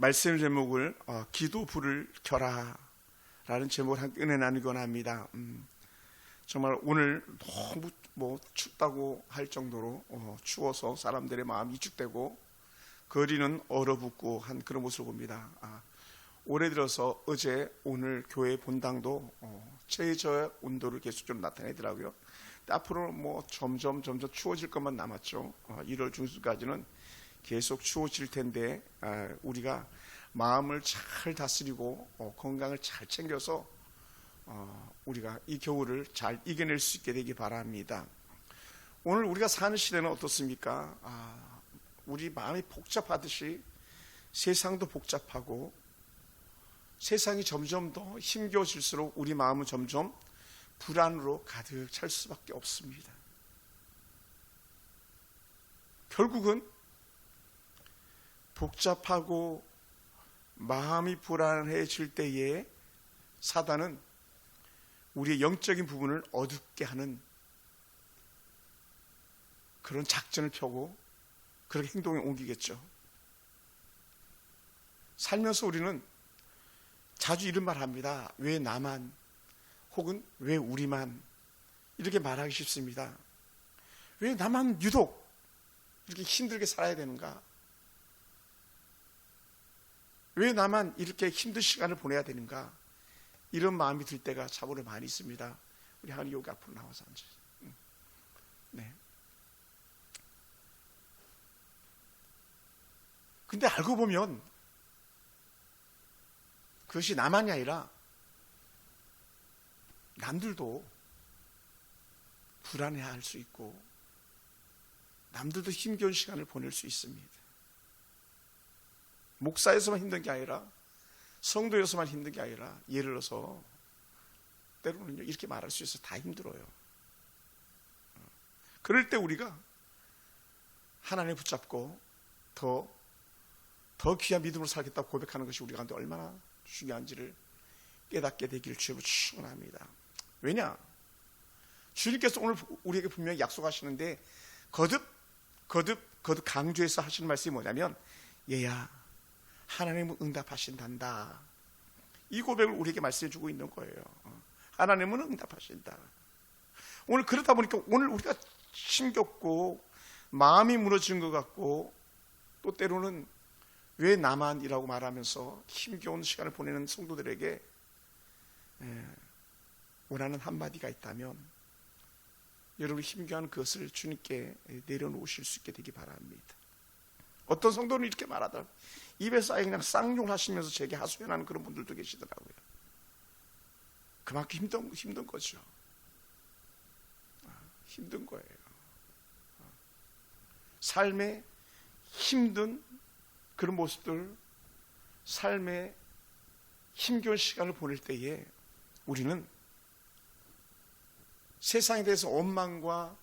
말씀 제목을 기도 불을 켜라 라는 제목을 함께 은혜 나누곤 합니다. 정말 오늘 너무 춥다고 할 정도로 추워서 사람들의 마음이 위축되고 거리는 얼어붙고 한 그런 모습을 봅니다. 올해 들어서 어제 오늘 교회 본당도 최저 온도를 계속적으로 나타내더라고요. 앞으로 점점 추워질 것만 남았죠. 1월 중순까지는 계속 추워질 텐데 우리가 마음을 잘 다스리고 건강을 잘 챙겨서 우리가 이 겨울을 잘 이겨낼 수 있게 되기 바랍니다. 오늘 우리가 사는 시대는 어떻습니까? 우리 마음이 복잡하듯이 세상도 복잡하고 세상이 점점 더 힘겨워질수록 우리 마음은 점점 불안으로 가득 찰 수밖에 없습니다. 결국은 복잡하고 마음이 불안해질 때에 사단은 우리의 영적인 부분을 어둡게 하는 그런 작전을 펴고 그렇게 행동에 옮기겠죠. 살면서 우리는 자주 이런 말 합니다. 왜 나만, 혹은 왜 우리만, 이렇게 말하기 쉽습니다. 왜 나만 유독 이렇게 힘들게 살아야 되는가? 왜 나만 이렇게 힘든 시간을 보내야 되는가? 이런 마음이 들 때가 참으로 많이 있습니다. 우리 하은이 여기 앞으로 나와서 앉으세요. 네. 근데 알고 보면 그것이 나만이 아니라 남들도 불안해할 수 있고 남들도 힘겨운 시간을 보낼 수 있습니다. 목사에서만 힘든 게 아니라 성도에서만 힘든 게 아니라 예를 들어서 때로는요 이렇게 말할 수 있어서 다 힘들어요. 그럴 때 우리가 하나님을 붙잡고 더 귀한 믿음으로 살겠다고 고백하는 것이 우리 가운데 얼마나 중요한지를 깨닫게 되기를 주님으로 축원합니다. 왜냐? 주님께서 오늘 우리에게 분명히 약속하시는데 거듭 강조해서 하시는 말씀이 뭐냐면 얘야 하나님은 응답하신단다. 이 고백을 우리에게 말씀해 주고 있는 거예요. 하나님은 응답하신다. 오늘 그러다 보니까 오늘 우리가 힘겹고 마음이 무너지는 것 같고 또 때로는 왜 나만이라고 말하면서 힘겨운 시간을 보내는 성도들에게 원하는 한마디가 있다면 여러분이 힘겨운 그것을 주님께 내려놓으실 수 있게 되기 바랍니다. 어떤 성도는 이렇게 말하더라고요. 입에서 아예 그냥 쌍욕을 하시면서 제게 하소연하는 그런 분들도 계시더라고요. 그만큼 힘든 거죠. 힘든 거예요. 삶의 힘든 그런 모습들, 삶의 힘겨운 시간을 보낼 때에 우리는 세상에 대해서 원망과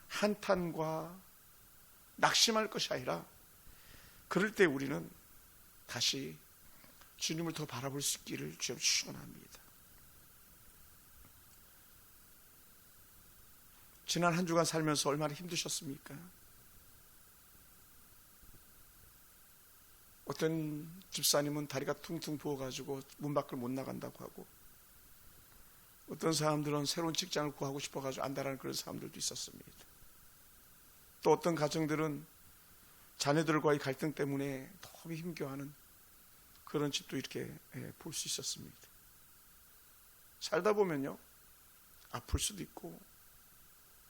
한탄과 낙심할 것이 아니라 그럴 때 우리는 다시 주님을 더 바라볼 수 있기를 주님 축원합니다. 지난 한 주간 살면서 얼마나 힘드셨습니까? 어떤 집사님은 다리가 퉁퉁 부어가지고 문 밖을 못 나간다고 하고 어떤 사람들은 새로운 직장을 구하고 싶어가지고 안달하는 그런 사람들도 있었습니다. 또 어떤 가정들은 자녀들과의 갈등 때문에 너무 힘겨워하는 그런 집도 이렇게 볼 수 있었습니다. 살다 보면요 아플 수도 있고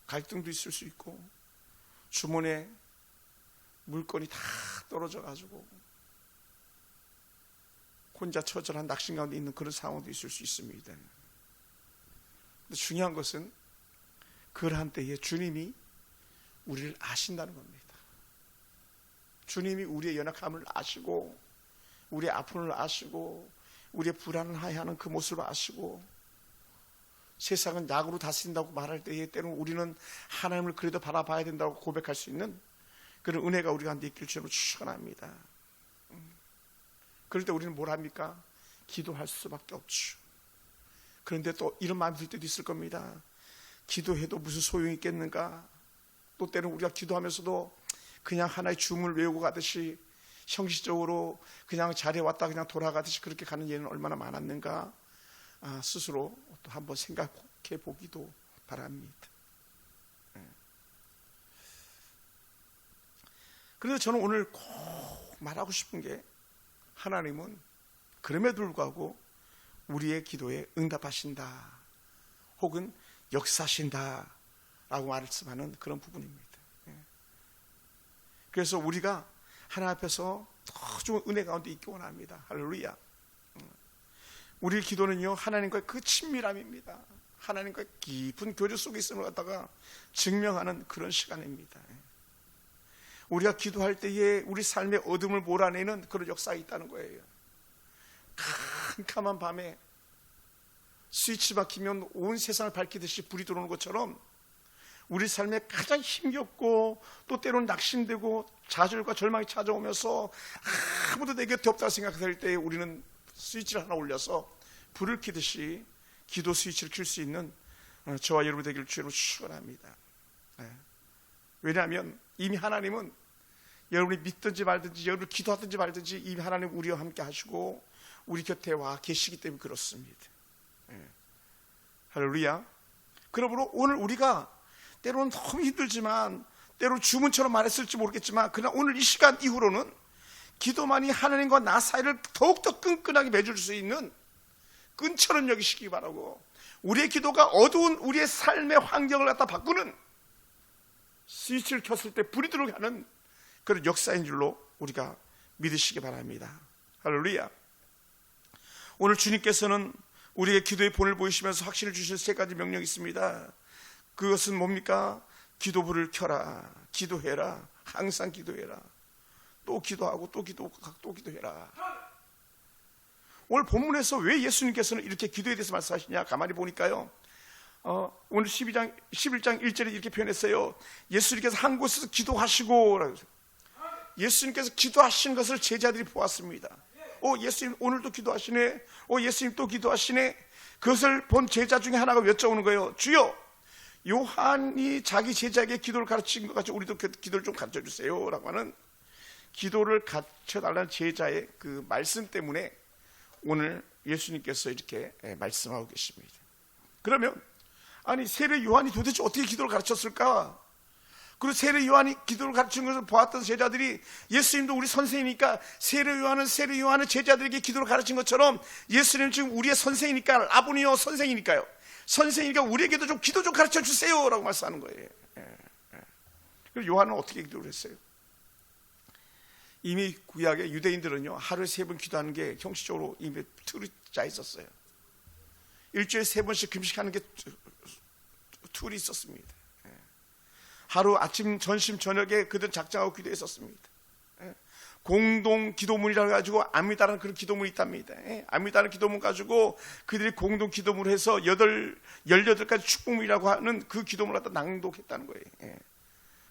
갈등도 있을 수 있고 주머니에 물건이 다 떨어져 가지고 혼자 처절한 낙심 가운데 있는 그런 상황도 있을 수 있습니다. 근데 중요한 것은 그러한 때에 주님이 우리를 아신다는 겁니다. 주님이 우리의 연약함을 아시고 우리의 아픔을 아시고 우리의 불안을 하여하는 그 모습을 아시고 세상은 약으로 다스린다고 말할 때에 때로는 우리는 하나님을 그래도 바라봐야 된다고 고백할 수 있는 그런 은혜가 우리 가운데 있기를 주님으로 축원합니다. 그럴 때 우리는 뭘 합니까? 기도할 수밖에 없죠. 그런데 또 이런 마음이 들 때도 있을 겁니다. 기도해도 무슨 소용이 있겠는가? 또 때로는 우리가 기도하면서도 그냥 하나의 주문을 외우고 가듯이 형식적으로 그냥 자리에 왔다 그냥 돌아가듯이 그렇게 가는 예는 얼마나 많았는가, 스스로 또 한번 생각해 보기도 바랍니다. 그래서 저는 오늘 꼭 말하고 싶은 게, 하나님은 그럼에도 불구하고 우리의 기도에 응답하신다, 혹은 역사하신다 라고 말씀하는 그런 부분입니다. 그래서 우리가 하나님 앞에서 더 좋은 은혜 가운데 있기 원합니다. 할렐루야. 우리의 기도는요, 하나님과의 그 친밀함입니다. 하나님과의 깊은 교제 속에 있음을 갖다가 증명하는 그런 시간입니다. 우리가 기도할 때에 우리 삶의 어둠을 몰아내는 그런 역사가 있다는 거예요. 캄캄한 밤에 스위치만 키면 온 세상을 밝히듯이 불이 들어오는 것처럼, 우리 삶에 가장 힘겹고 또 때로는 낙심되고 좌절과 절망이 찾아오면서 아무도 내 곁에 없다고 생각할 때에 우리는 스위치를 하나 올려서 불을 켜듯이 기도 스위치를 켤 수 있는 저와 여러분 되기를 주로 축원합니다. 왜냐하면 이미 하나님은 여러분이 믿든지 말든지, 여러분이 기도하든지 말든지 이미 하나님 우리와 함께 하시고 우리 곁에 와 계시기 때문에 그렇습니다. 할렐루야. 그러므로 오늘 우리가 때로는 너무 힘들지만, 때로 주문처럼 말했을지 모르겠지만, 그러나 오늘 이 시간 이후로는 기도만이 하나님과 나 사이를 더욱더 끈끈하게 맺을 수 있는 끈처럼 여기시기 바라고, 우리의 기도가 어두운 우리의 삶의 환경을 갖다 바꾸는 스위치를 켰을 때 불이 들어오게 하는 그런 역사인 줄로 우리가 믿으시기 바랍니다. 할렐루야. 오늘 주님께서는 우리에게 기도의 본을 보이시면서 확신을 주실 세 가지 명령이 있습니다. 그것은 뭡니까? 기도불을 켜라, 기도해라, 항상 기도해라, 또 기도하고 또 기도하고 또 기도해라. 오늘 본문에서 왜 예수님께서는 이렇게 기도에 대해서 말씀하시냐, 가만히 보니까요, 오늘 11장 1절에 이렇게 표현했어요. 예수님께서 한 곳에서 기도하시고, 예수님께서 기도하시는 것을 제자들이 보았습니다. 예수님 오늘도 기도하시네, 예수님 또 기도하시네. 그것을 본 제자 중에 하나가 여쭤오는 거예요. 주여, 요한이 자기 제자에게 기도를 가르친 것 같이 우리도 기도를 좀 가르쳐 주세요 라고 하는, 기도를 가르쳐 달라는 제자의 그 말씀 때문에 오늘 예수님께서 이렇게 말씀하고 계십니다. 그러면 아니, 세례 요한이 도대체 어떻게 기도를 가르쳤을까? 그리고 세례 요한이 기도를 가르친 것을 보았던 제자들이, 예수님도 우리 선생이니까 세례 요한은 제자들에게 기도를 가르친 것처럼, 예수님 지금 우리의 선생이니까, 라보니요, 선생이니까요, 선생이니까 우리에게도 좀 기도 좀 가르쳐 주세요 라고 말씀하는 거예요. 그리고 요한은 어떻게 기도를 했어요? 이미 구약의 유대인들은요, 하루에 3번 기도하는 게 형식적으로 이미 틀이 짜 있었어요. 일주일에 3번씩 금식하는 게 툴이 있었습니다. 하루 아침, 점심, 저녁에 그들은 작정하고 기도했었습니다. 공동 기도문이라고 가지고 아미다라는 그런 기도문이 있답니다. 아미다라는 기도문 가지고 그들이 공동 기도문을 해서 18가지 축복문이라고 하는 그 기도문을 갖다 낭독했다는 거예요.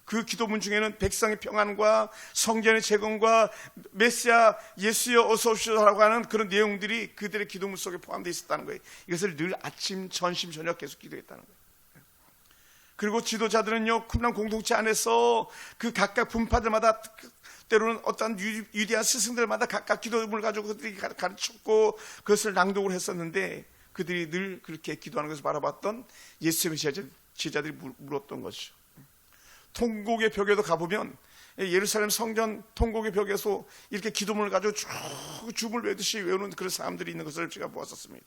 그 기도문 중에는 백성의 평안과 성전의 재건과 메시아 예수여 어서 오시소라고 하는 그런 내용들이 그들의 기도문 속에 포함되어 있었다는 거예요. 이것을 늘 아침, 점심, 저녁 계속 기도했다는 거예요. 그리고 지도자들은요, 쿰란 공동체 안에서 그 각각 분파들마다, 때로는 어떤 위대한 스승들마다 각각 기도문을 가지고 그들이 가르쳤고 그것을 낭독을 했었는데, 그들이 늘 그렇게 기도하는 것을 바라봤던 예수님의 제자들이 물었던 것이죠. 통곡의 벽에도 가보면, 예루살렘 성전 통곡의 벽에서 이렇게 기도문을 가지고 쭉 줌을 외듯이 외우는 그런 사람들이 있는 것을 제가 보았었습니다.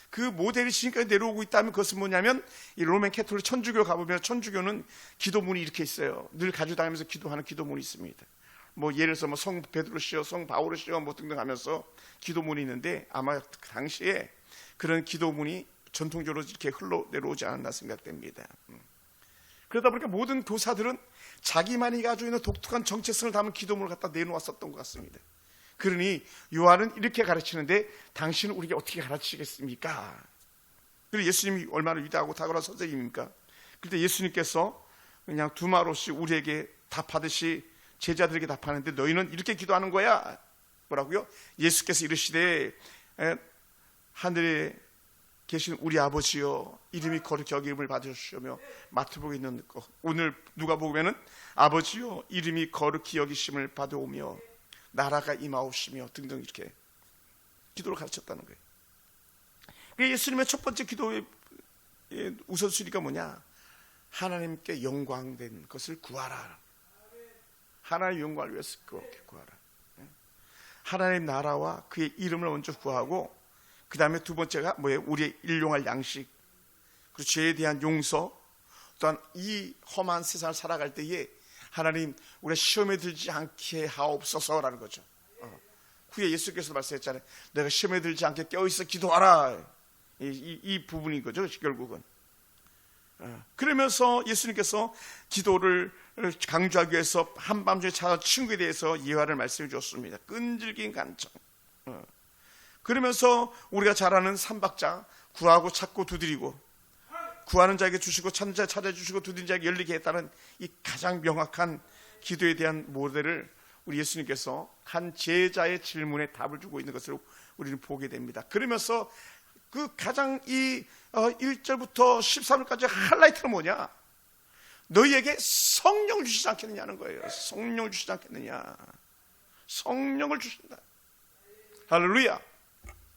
그 모델이 지금까지 내려오고 있다면 그것은 뭐냐면, 이 로맨 캐톨릭 천주교 가보면, 천주교는 기도문이 이렇게 있어요. 늘 가지고 다니면서 기도하는 기도문이 있습니다. 뭐 예를 들어서 성 베드로시오, 성 바오로시오 뭐 등등 하면서 기도문이 있는데, 아마 그 당시에 그런 기도문이 전통적으로 이렇게 흘러 내려오지 않았나 생각됩니다. 그러다 보니까 모든 교사들은 자기만이 가지고 있는 독특한 정체성을 담은 기도문을 갖다 내놓았었던 것 같습니다. 그러니 요한은 이렇게 가르치는데 당신은 우리에게 어떻게 가르치겠습니까? 그리고 예수님이 얼마나 위대하고 탁월한 선생님입니까? 그때 예수님께서 그냥 두 말없이 우리에게 답하듯이 제자들에게 답하는데, 너희는 이렇게 기도하는 거야. 뭐라고요? 예수께서 이르시되, 하늘에 계신 우리 아버지여, 이름이 거룩히 여김을 받으시오며, 마태복음에 있는 거, 오늘 누가복음에는 아버지여, 이름이 거룩히 여기심을 받아오며, 나라가 임하옵시며 등등 이렇게 기도를 가르쳤다는 거예요. 예수님의 첫 번째 기도의 우선순위가 뭐냐? 하나님께 영광된 것을 구하라. 하나님의 영광을 위해서 그렇게 구하라. 하나님 나라와 그의 이름을 먼저 구하고, 그 다음에 두 번째가 뭐예요? 우리의 일용할 양식, 그리고 죄에 대한 용서, 또한 이 험한 세상을 살아갈 때에 하나님 우리가 시험에 들지 않게 하옵소서라는 거죠. 후에 예수께서 말씀했잖아요. 내가 시험에 들지 않게 깨어있어 기도하라. 이 부분인 거죠, 결국은. 그러면서 예수님께서 기도를 강조하기 위해서 한밤중에 찾아온 친구에 대해서 예화를 말씀해 주었습니다. 끈질긴 간청. 그러면서 우리가 잘 아는 삼박자, 구하고 찾고 두드리고, 구하는 자에게 주시고 찾는 자 찾아주시고 두드리는 자에게 열리게 했다는 이 가장 명확한 기도에 대한 모델을 우리 예수님께서 한 제자의 질문에 답을 주고 있는 것을 우리는 보게 됩니다. 그러면서 그 가장 이 1절부터 13절까지 하이라이트는 뭐냐? 너희에게 성령을 주시지 않겠느냐는 거예요. 성령을 주시지 않겠느냐. 성령을 주신다. 할렐루야.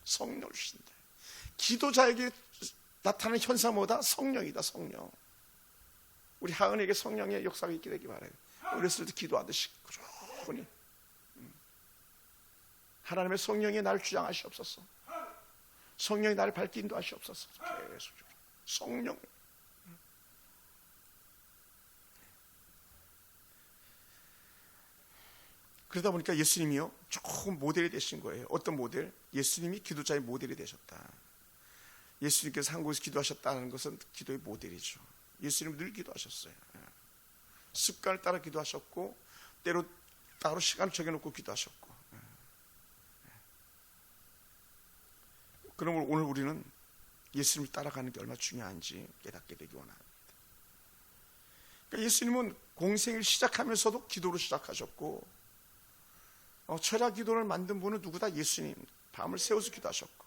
성령을 주신다. 기도자에게 나타나는 현상보다 성령이다. 성령. 우리 하은에게 성령의 역사가 있게 되기 바라요. 어렸을 때 기도하듯이 그러니 하나님의 성령이 나를 주장하시옵소서. 성령이 나를 밝게 인도하시옵소서. 계속적으로 성령. 그러다 보니까 예수님이요 조금 모델이 되신 거예요. 어떤 모델? 예수님이 기도자의 모델이 되셨다. 예수님께서 한 곳에서 기도하셨다는 것은 기도의 모델이죠. 예수님은 늘 기도하셨어요. 습관을 따라 기도하셨고, 때로 따로 시간을 정해놓고 기도하셨고. 그러므로 오늘 우리는 예수님을 따라가는 게 얼마나 중요한지 깨닫게 되기 원합니다. 그러니까 예수님은 공생을 시작하면서도 기도로 시작하셨고, 철야 기도를 만든 분은 누구다? 예수님. 밤을 새워서 기도하셨고,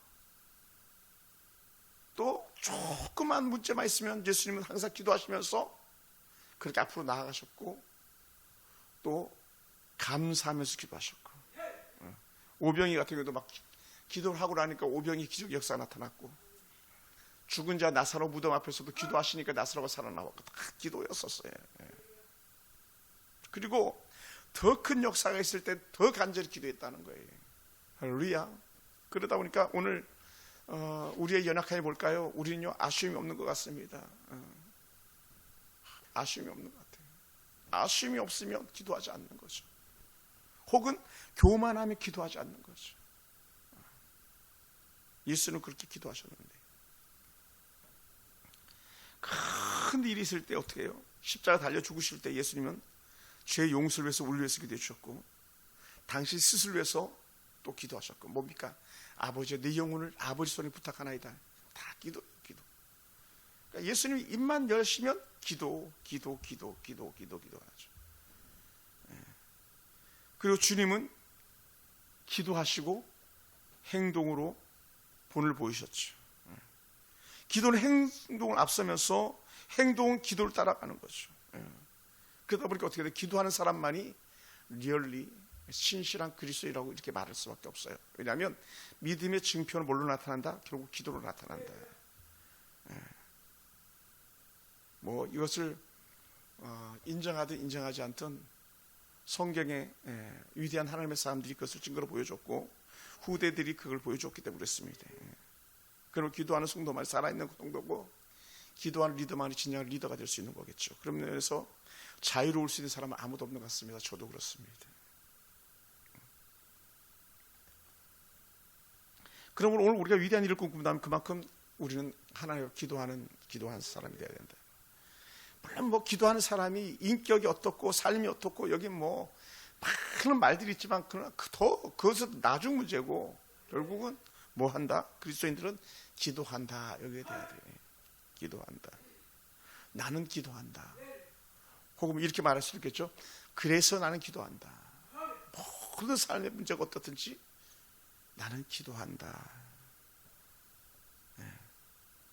또 조그만 문제만 있으면 예수님은 항상 기도하시면서 그렇게 앞으로 나아가셨고, 또 감사하면서 기도하셨고, 오병이 같은 경우도 막 기도를 하고 나니까 오병이 기적 역사가 나타났고, 죽은 자 나사로 무덤 앞에서도 기도하시니까 나사로가 살아나왔고, 다 기도였었어요. 그리고 더 큰 역사가 있을 때 더 간절히 기도했다는 거예요. 할렐루야. 그러다 보니까 오늘 우리의 연약함이 뭘까요? 우리는요 아쉬움이 없는 것 같습니다. 아쉬움이 없는 것 같아요. 아쉬움이 없으면 기도하지 않는 거죠. 혹은 교만하며 기도하지 않는 거죠. 예수는 그렇게 기도하셨는데, 큰 일이 있을 때 어떻게 해요? 십자가 달려 죽으실 때 예수님은 죄 용서를 위해서 우리를 위해서 기도해 주셨고, 당신 스스로 위해서 또 기도하셨고, 뭡니까? 아버지 내 영혼을 아버지 손에 부탁하나이다. 다 기도. 그러니까 예수님이 입만 여시면 기도하죠. 그리고 주님은 기도하시고 행동으로 본을 보이셨죠. 기도는 행동을 앞서면서 행동은 기도를 따라가는 거죠. 그러다 보니까 어떻게 돼요? 기도하는 사람만이 리얼리 신실한 그리스도인이라고 이렇게 말할 수밖에 없어요. 왜냐하면 믿음의 증표는 뭘로 나타난다? 결국 기도로 나타난다. 뭐 이것을 인정하든 인정하지 않든 성경에 위대한 하나님의 사람들이 그것을 증거로 보여줬고, 후대들이 그걸 보여줬기 때문에 그렇습니다. 그럼 기도하는 성도만 살아있는 성도고, 기도하는 리더만이 진정한 리더가 될 수 있는 거겠죠. 그런 면에서 자유로울 수 있는 사람은 아무도 없는 것 같습니다. 저도 그렇습니다. 그러면 오늘 우리가 위대한 일을 꿈꾼다면 그만큼 우리는 하나님을 기도하는 사람이 되어야 된다. 물론 뭐 기도하는 사람이 인격이 어떻고 삶이 어떻고 여기 뭐 많은 말들이 있지만 그것은 나중 문제고, 결국은 뭐 한다? 그리스도인들은 기도한다. 여기에 대해야 돼. 기도한다. 나는 기도한다. 혹은 이렇게 말할 수도 있겠죠. 그래서 나는 기도한다. 모든 삶의 문제가 어떻든지 나는 기도한다.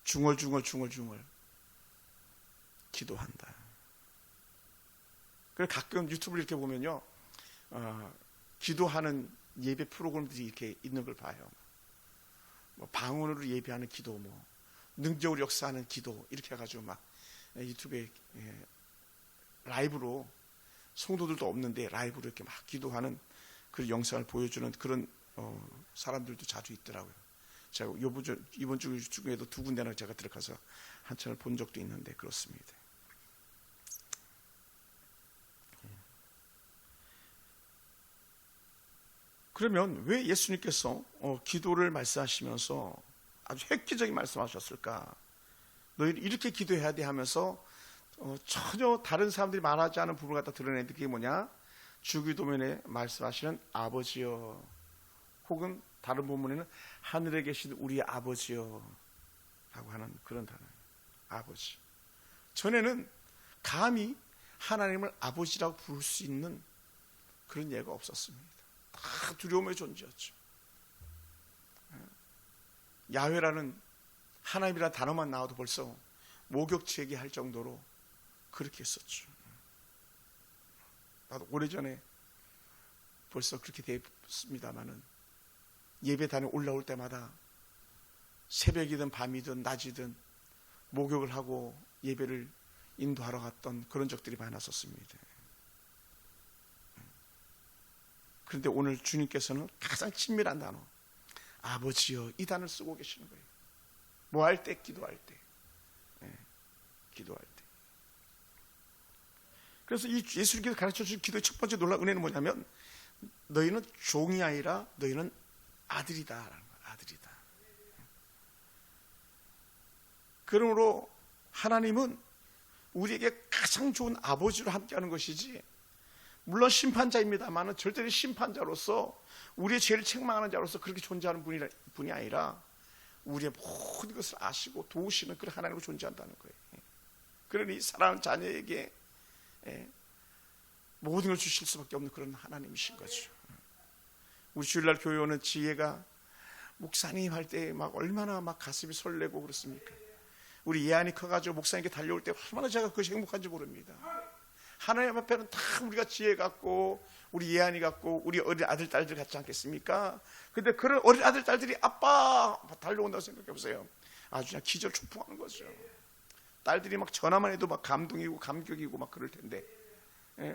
중얼중얼 기도한다. 그래서 가끔 유튜브를 이렇게 보면요, 기도하는 예배 프로그램들이 이렇게 있는 걸 봐요. 뭐 방언으로 예배하는 기도, 뭐 능력으로 역사하는 기도, 이렇게 해가지고 막 유튜브에 라이브로, 성도들도 없는데 라이브로 이렇게 막 기도하는 그 영상을 보여주는 그런 사람들도 자주 있더라고요. 제가 이번 주 중에도 2군데나 제가 들어가서 한참을 본 적도 있는데 그렇습니다. 그러면 왜 예수님께서 기도를 말씀하시면서 아주 획기적인 말씀하셨을까? 너희는 이렇게 기도해야 돼 하면서 전혀 다른 사람들이 말하지 않은 부분을 갖다 드러내는 게 뭐냐? 주기도문에 말씀하시는 아버지여, 혹은 다른 본문에는 하늘에 계신 우리 아버지여 라고 하는 그런 단어예요. 아버지. 전에는 감히 하나님을 아버지라고 부를 수 있는 그런 예가 없었습니다. 다 두려움의 존재였죠. 야훼라는 하나님이라는 단어만 나와도 벌써 모격지게 할 정도로 그렇게 했었죠. 나도 오래전에 벌써 그렇게 됐습니다마는 예배단에 올라올 때마다 새벽이든 밤이든 낮이든 목욕을 하고 예배를 인도하러 갔던 그런 적들이 많았었습니다. 그런데 오늘 주님께서는 가장 친밀한 단어 아버지여, 이 단어를 쓰고 계시는 거예요. 뭐 할 때? 기도할 때. 기도할 때. 그래서 이 예수님께서 가르쳐 주신 기도의 첫 번째 놀라운 은혜는 뭐냐면 너희는 종이 아니라 너희는 아들이다 라는 거예요. 아들이다. 그러므로 하나님은 우리에게 가장 좋은 아버지로 함께하는 것이지, 물론 심판자입니다만 절대로 심판자로서 우리의 죄를 책망하는 자로서 그렇게 존재하는 분이 아니라 우리의 모든 것을 아시고 도우시는 그런 하나님으로 존재한다는 거예요. 그러니 사랑하는 자녀에게 모든 걸 주실 수밖에 없는 그런 하나님이신 거죠. 우리 주일날 교회 오는 지혜가 목사님 할 때 막 얼마나 막 가슴이 설레고 그렇습니까? 우리 예안이 커가지고 목사님께 달려올 때 얼마나 제가 그것이 행복한지 모릅니다. 하나님 앞에는 다 우리가 지혜 갖고 우리 예안이 갖고 우리 어린 아들 딸들 같지 않겠습니까? 근데 그런 어린 아들 딸들이 아빠 달려온다고 생각해 보세요. 아주 그냥 기절초풍하는 거죠. 딸들이 막 전화만 해도 막 감동이고 감격이고 막 그럴 텐데,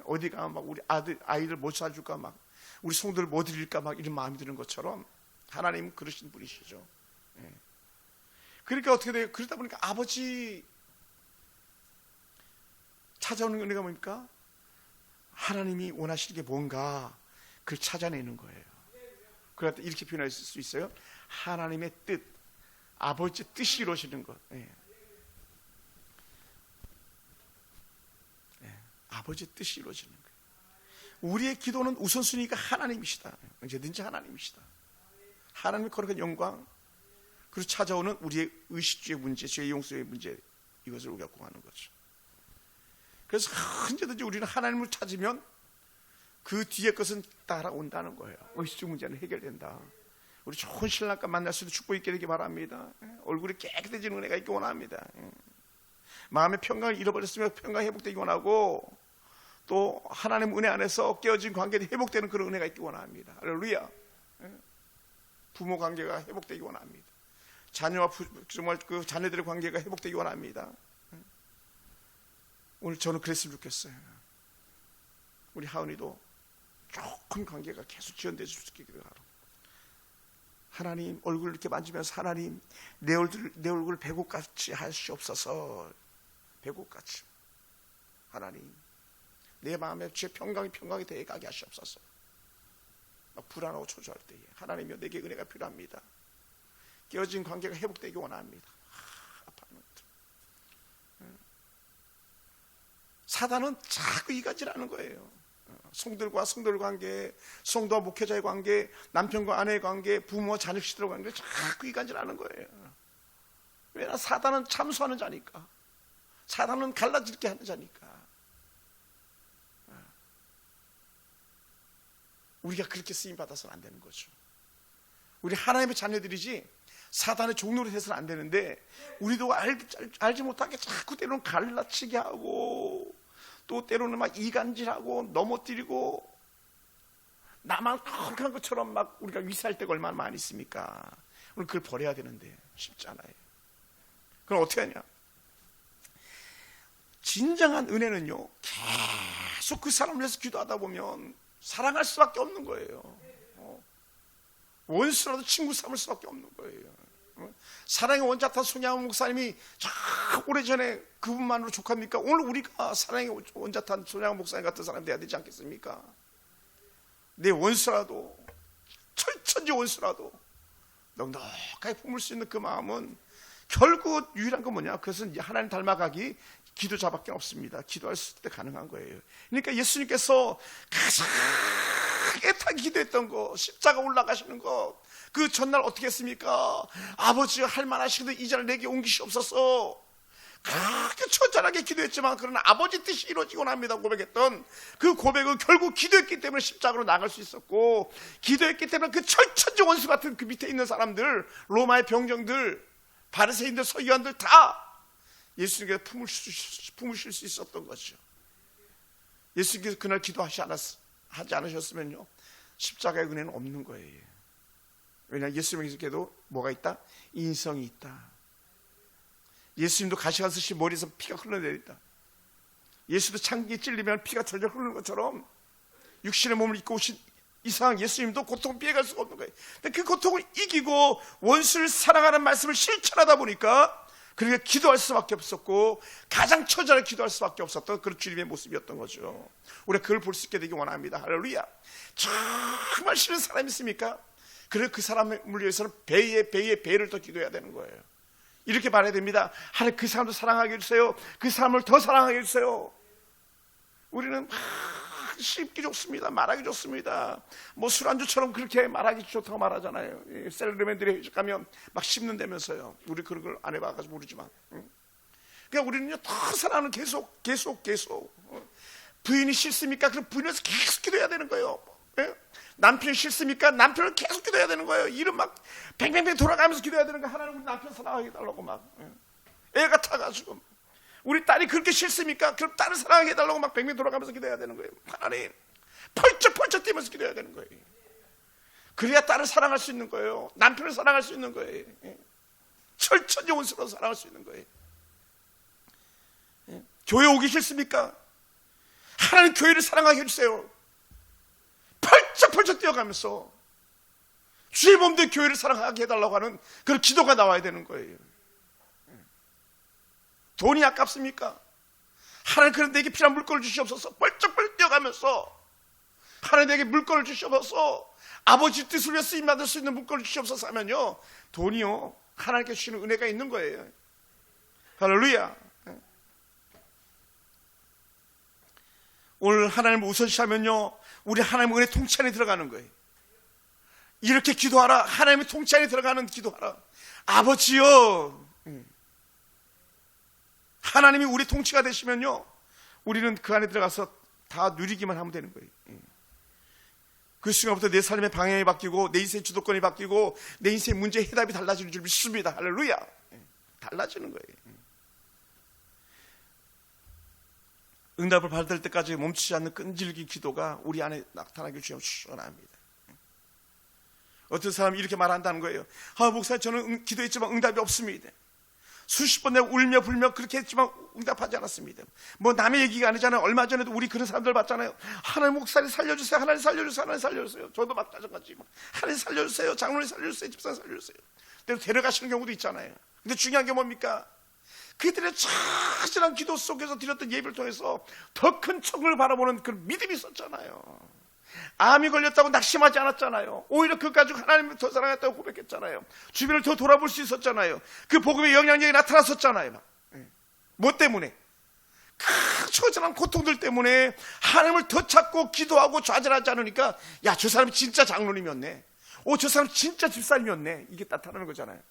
어디 가면 막 우리 아이들 못 사줄까, 막 우리 성도를 못 드릴까, 막 이런 마음이 드는 것처럼 하나님은 그러신 분이시죠. 그러니까 어떻게 돼요? 그러다 보니까 아버지 찾아오는 은혜가 뭡니까? 하나님이 원하시는 게 뭔가 그걸 찾아내는 거예요. 그러다 이렇게 표현할 수 있어요. 하나님의 뜻, 아버지의 뜻이 이루어지는 것. 아버지의 뜻이 이루어지는 거예요. 우리의 기도는 우선순위가 하나님이시다. 언제든지 하나님이시다. 하나님의 거룩한 영광, 그리고 찾아오는 우리의 의식주의 문제, 죄의 용서의 문제, 이것을 우리가 구하는 거죠. 그래서 언제든지 우리는 하나님을 찾으면 그 뒤에 것은 따라온다는 거예요. 의식주의 문제는 해결된다. 우리 좋은 신랑과 만날 수도 축복 있게 되기 바랍니다. 얼굴이 깨끗해지는 은혜가 있기 원합니다. 마음의 평강을 잃어버렸으면 평강 회복되기 원하고, 또 하나님 은혜 안에서 깨어진 관계도 회복되는 그런 은혜가 있기 원합니다. 할렐루야. 부모 관계가 회복되기 원합니다. 자녀와 정말 그 자녀들의 관계가 회복되기 원합니다. 오늘 저는 그랬으면 좋겠어요. 우리 하은이도 좋은 관계가 계속 지연될 수 있게 되도록. 하나님 얼굴을 이렇게 만지면서 하나님 내 얼굴 배꼽같이 하시옵소서. 배꼽같이. 하나님 내 마음에 제 평강이 되게 가게 하시옵소서. 막 불안하고 초조할 때에 하나님이여 내게 은혜가 필요합니다. 깨어진 관계가 회복되기 원합니다. 아파하는 것들. 사단은 자꾸 이간질하는 거예요. 성들과 성들 관계, 성도와 목회자의 관계, 남편과 아내의 관계, 부모와 자녀 시들의 관계 자꾸 이간질하는 거예요. 왜냐? 사단은 참수하는 자니까. 사단은 갈라지게 하는 자니까. 우리가 그렇게 쓰임 받아서는 안 되는 거죠. 우리 하나님의 자녀들이지 사단의 종로로 해서는 안 되는데, 우리도 알지 못하게 자꾸 때로는 갈라치게 하고, 또 때로는 막 이간질하고 넘어뜨리고 나만 거룩한 것처럼 막 우리가 위세할 때가 얼마나 많이 있습니까? 우리 그걸 버려야 되는데 쉽지 않아요. 그럼 어떻게 하냐? 진정한 은혜는요, 계속 그 사람을 위해서 기도하다 보면 사랑할 수밖에 없는 거예요. 원수라도 친구 삼을 수밖에 없는 거예요. 사랑의 원자탄 손양원 목사님이 저 오래전에 그분만으로 족합니까? 오늘 우리가 사랑의 원자탄 손양원 목사님 같은 사람 돼야 되지 않겠습니까? 내 원수라도, 철천지 원수라도 넉넉하게 품을 수 있는 그 마음은 결국 유일한 건 뭐냐? 그것은 하나님 닮아가기 기도자밖에 없습니다. 기도할 때 가능한 거예요. 그러니까 예수님께서 가장 애타게 기도했던 거, 십자가 올라가시는 거, 그 전날 어떻게 했습니까? 아버지 할만하시거든 이 잔을 내게 옮기시옵소서. 그렇게 처절하게 기도했지만 그러나 아버지 뜻이 이루어지곤 합니다 고백했던 그 고백은 결국 기도했기 때문에 십자가로 나갈 수 있었고, 기도했기 때문에 그 철천지 원수 같은 그 밑에 있는 사람들, 로마의 병정들, 바리새인들, 서기관들 다 예수님께서 품으실 수 있었던 거죠. 예수님께서 그날 기도하지 않으셨으면요, 십자가의 은혜는 없는 거예요. 왜냐하면 예수님께도 뭐가 있다? 인성이 있다. 예수님도 가시관 쓰시 머리에서 피가 흘러내린다. 예수도 창기에 찔리면 피가 절절 흐르는 것처럼 육신의 몸을 입고 오신 이상 예수님도 고통을 피해갈 수가 없는 거예요. 근데 그 고통을 이기고 원수를 사랑하는 말씀을 실천하다 보니까 그렇게 기도할 수밖에 없었고, 가장 처절하게 기도할 수밖에 없었던 그런 주님의 모습이었던 거죠. 우리가 그걸 볼 수 있게 되기 원합니다. 할렐루야. 정말 싫은 사람이 있습니까? 그래서 그 사람을 위해서는 배를 더 기도해야 되는 거예요. 이렇게 말해야 됩니다. 하나님, 그 사람도 사랑하게 해주세요. 그 사람을 더 사랑하게 해주세요. 우리는 씹기 좋습니다. 말하기 좋습니다. 뭐 술안주처럼 그렇게 말하기 좋다고 말하잖아요. 셀러리맨들이 회식 가면 막 씹는다면서요. 우리 그런 걸 안 해봐가지고 모르지만. 그러니까 우리는요, 더 사랑하는 계속. 부인이 싫습니까? 그럼 부인에서 계속 기도해야 되는 거예요. 남편이 싫습니까? 남편을 계속 기도해야 되는 거예요. 일은 막 뱅뱅뱅 돌아가면서 기도해야 되는 거예요. 하나님, 우리 남편 사랑하게 해달라고 막. 애가 타가지고. 우리 딸이 그렇게 싫습니까? 그럼 딸을 사랑하게 해달라고 막 뱅뱅 돌아가면서 기도해야 되는 거예요. 하나님, 펄쩍펄쩍 뛰면서 기도해야 되는 거예요. 그래야 딸을 사랑할 수 있는 거예요. 남편을 사랑할 수 있는 거예요. 철천지 원수로 사랑할 수 있는 거예요. 교회 오기 싫습니까? 하나님, 교회를 사랑하게 해주세요. 펄쩍펄쩍 뛰어가면서 주의 몸된 교회를 사랑하게 해달라고 하는 그런 기도가 나와야 되는 거예요. 돈이 아깝습니까? 하나님, 그런 내게 필요한 물건을 주시옵소서. 뻘쩍뻘쩍 뛰어가면서 하나님, 내게 물건을 주시옵소서. 아버지 뜻을 위해 쓰임받을 수 있는 물건을 주시옵소서 하면요, 돈이요, 하나님께 주시는 은혜가 있는 거예요. 할렐루야. 오늘 하나님을 우선시하면요, 우리 하나님의 은혜 통치 안에 들어가는 거예요. 이렇게 기도하라. 하나님의 통치 안에 들어가는 기도하라. 아버지요, 하나님이 우리 통치가 되시면요, 우리는 그 안에 들어가서 다 누리기만 하면 되는 거예요. 그 순간부터 내 삶의 방향이 바뀌고, 내 인생의 주도권이 바뀌고, 내 인생의 문제의 해답이 달라지는 줄 믿습니다. 할렐루야. 달라지는 거예요. 응답을 받을 때까지 멈추지 않는 끈질긴 기도가 우리 안에 나타나게 주시면 축원합니다. 어떤 사람이 이렇게 말한다는 거예요. 목사님, 저는 기도했지만 응답이 없습니다. 수십 번 내가 울며 불며 그렇게 했지만 응답하지 않았습니다. 뭐 남의 얘기가 아니잖아요. 얼마 전에도 우리 그런 사람들 봤잖아요. 하나님, 목사님 살려주세요. 하나님 살려주세요. 하나님 살려주세요. 저도 마찬가지. 하나님 살려주세요. 장로님 살려주세요. 집사님 살려주세요. 때로 데려가시는 경우도 있잖아요. 근데 중요한 게 뭡니까? 그들의 처절한 기도 속에서 드렸던 예배를 통해서 더 큰 천국을 바라보는 그런 믿음이 있었잖아요. 암이 걸렸다고 낙심하지 않았잖아요. 오히려 그 가지고 하나님을 더 사랑했다고 고백했잖아요. 주변을 더 돌아볼 수 있었잖아요. 그 복음의 영향력이 나타났었잖아요. 뭐 때문에? 그 처절한 고통들 때문에 하나님을 더 찾고 기도하고 좌절하지 않으니까, 야, 저 사람이 진짜 장로님이었네. 저 사람 진짜 집사님이었네. 이게 나타나는 거잖아요.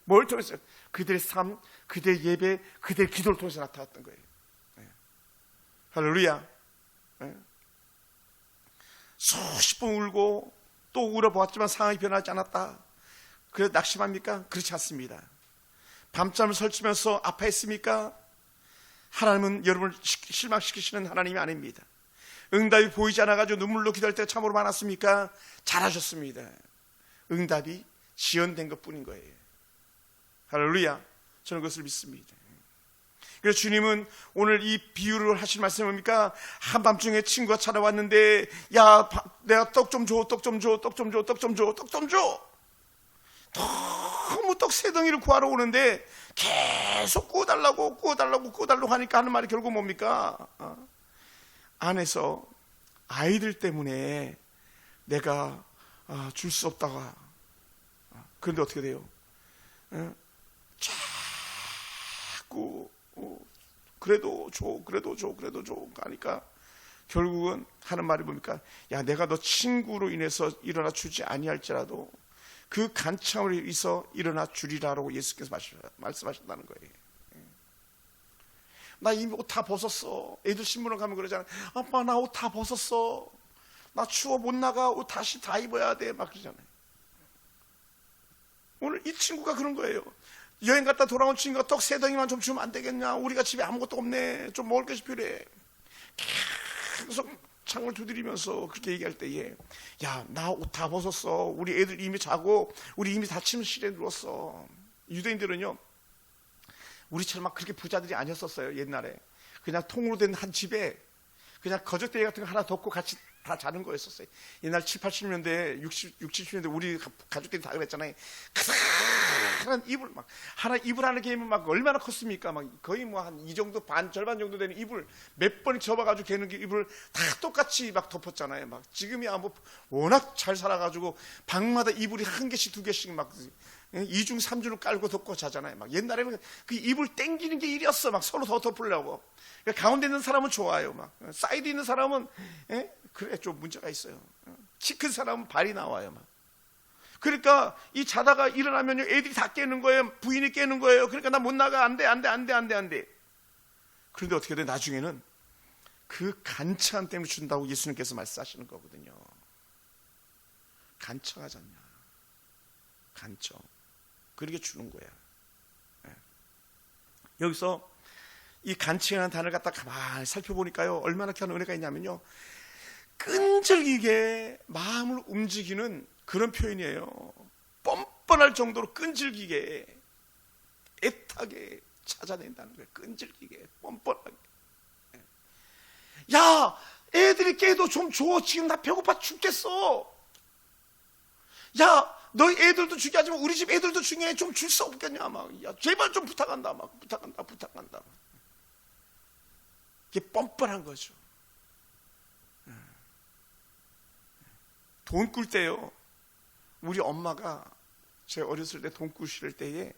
뭘 통해서? 그들의 삶, 그들의 예배, 그들의 기도를 통해서 나타났던 거예요. 할렐루야. 수십 번 울고 또 울어보았지만 상황이 변하지 않았다. 그래서 낙심합니까? 그렇지 않습니다. 밤잠을 설치면서 아파했습니까? 하나님은 여러분을 실망시키시는 하나님이 아닙니다. 응답이 보이지 않아가지고 눈물로 기도할 때가 참으로 많았습니까? 잘하셨습니다. 응답이 지연된 것뿐인 거예요. 할렐루야. 저는 그것을 믿습니다. 그래서 주님은 오늘 이 비유를 하실 말씀이 뭡니까? 한밤중에 친구가 찾아왔는데, 야, 내가 떡 좀 줘, 떡 좀 줘, 떡 좀 줘, 떡 좀 줘, 떡 좀 줘. 너무 떡 세 덩이를 구하러 오는데 계속 구워달라고 하니까 하는 말이 결국 뭡니까? 안에서 아이들 때문에 내가 줄 수 없다가, 그런데 어떻게 돼요? 자꾸 그래도 줘 하니까 결국은 하는 말이 뭡니까? 야, 내가 너 친구로 인해서 일어나 주지 아니할지라도 그 간청으로 인해서 일어나 주리라라고 예수께서 말씀하셨다는 거예요. 나 이미 옷 다 벗었어. 애들 신문을 가면 그러잖아. 아빠, 나 옷 다 벗었어. 나 추워 못 나가. 옷 다시 다 입어야 돼. 막 그러잖아요. 오늘 이 친구가 그런 거예요. 여행 갔다 돌아온 친구가 떡 세 덩이만 좀 주면 안 되겠냐? 우리가 집에 아무것도 없네. 좀 먹을 것이 필요해. 계속 창을 두드리면서 그렇게 얘기할 때에, 야, 나 옷 다 벗었어. 우리 애들 이미 자고 우리 이미 다 침실에 누웠어. 유대인들은요, 우리처럼 막 그렇게 부자들이 아니었었어요. 옛날에 그냥 통으로 된 한 집에 그냥 거적대기 같은 거 하나 덮고 같이 다 자는 거였었어요. 옛날 7, 80년대 60, 70년대 우리 가족들이 다 그랬잖아요. 하나 이불 막 하나 이불 하나 개면 막 얼마나 컸습니까? 막 거의 뭐 한 이 정도 절반 정도 되는 이불 몇 번 접어가지고 개는 이불 다 똑같이 막 덮었잖아요. 막 지금이야 뭐 워낙 잘 살아가지고 방마다 이불이 한 개씩 두 개씩 막 2중 3중을 깔고 덮고 자잖아요. 막 옛날에는 그 이불 땡기는 게 일이었어. 막 서로 더 덮으려고. 그러니까 가운데 있는 사람은 좋아요. 막 사이드 있는 사람은 그래 좀 문제가 있어요. 키 큰 사람은 발이 나와요. 막. 그러니까 이 자다가 일어나면요 애들이 다 깨는 거예요. 부인이 깨는 거예요. 그러니까 나 못 나가. 안 돼. 그런데 어떻게 돼? 나중에는 그 간청 때문에 준다고 예수님께서 말씀하시는 거거든요. 간청하지 않냐? 간청. 그렇게 주는 거야. 여기서 이 간청이라는 단어를 갖다 가만히 살펴보니까요, 얼마나 큰 은혜가 있냐면요, 끈질기게 마음을 움직이는 그런 표현이에요. 뻔뻔할 정도로 끈질기게 애타게 찾아낸다는 거예요. 끈질기게 뻔뻔하게. 야, 애들이 깨도 좀 줘. 지금 나 배고파 죽겠어. 야, 너희 애들도 중요하지만 우리 집 애들도 중요해. 좀 줄 수 없겠냐? 막, 야, 제발 좀 부탁한다. 막, 부탁한다. 이게 뻔뻔한 거죠. 돈 꿀 때요, 우리 엄마가 제 어렸을 때 돈 꾸실 때에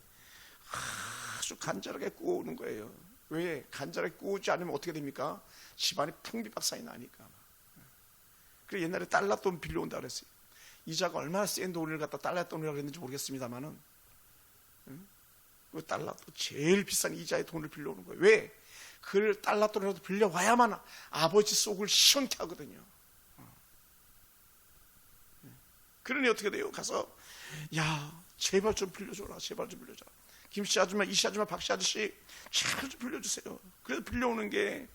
아주 간절하게 꾸어오는 거예요. 왜? 간절하게 꾸우지 않으면 어떻게 됩니까? 집안이 풍비박산이 나니까. 그래서 옛날에 달러 돈 빌려온다 그랬어요. 이자가 얼마나 센 돈을 갖다 달러 돈이라고 했는지 모르겠습니다만은, 그 달러 돈 제일 비싼 이자의 돈을 빌려오는 거예요. 왜? 그걸 달러 돈이라도 빌려와야만 아버지 속을 시원케 하거든요. 그러니 어떻게 돼요? 가서, 야, 제발 좀 빌려줘라. 김씨 아줌마, 이씨 아줌마, 박씨 아저씨, 제발 좀 빌려주세요. 그래서 빌려오는 게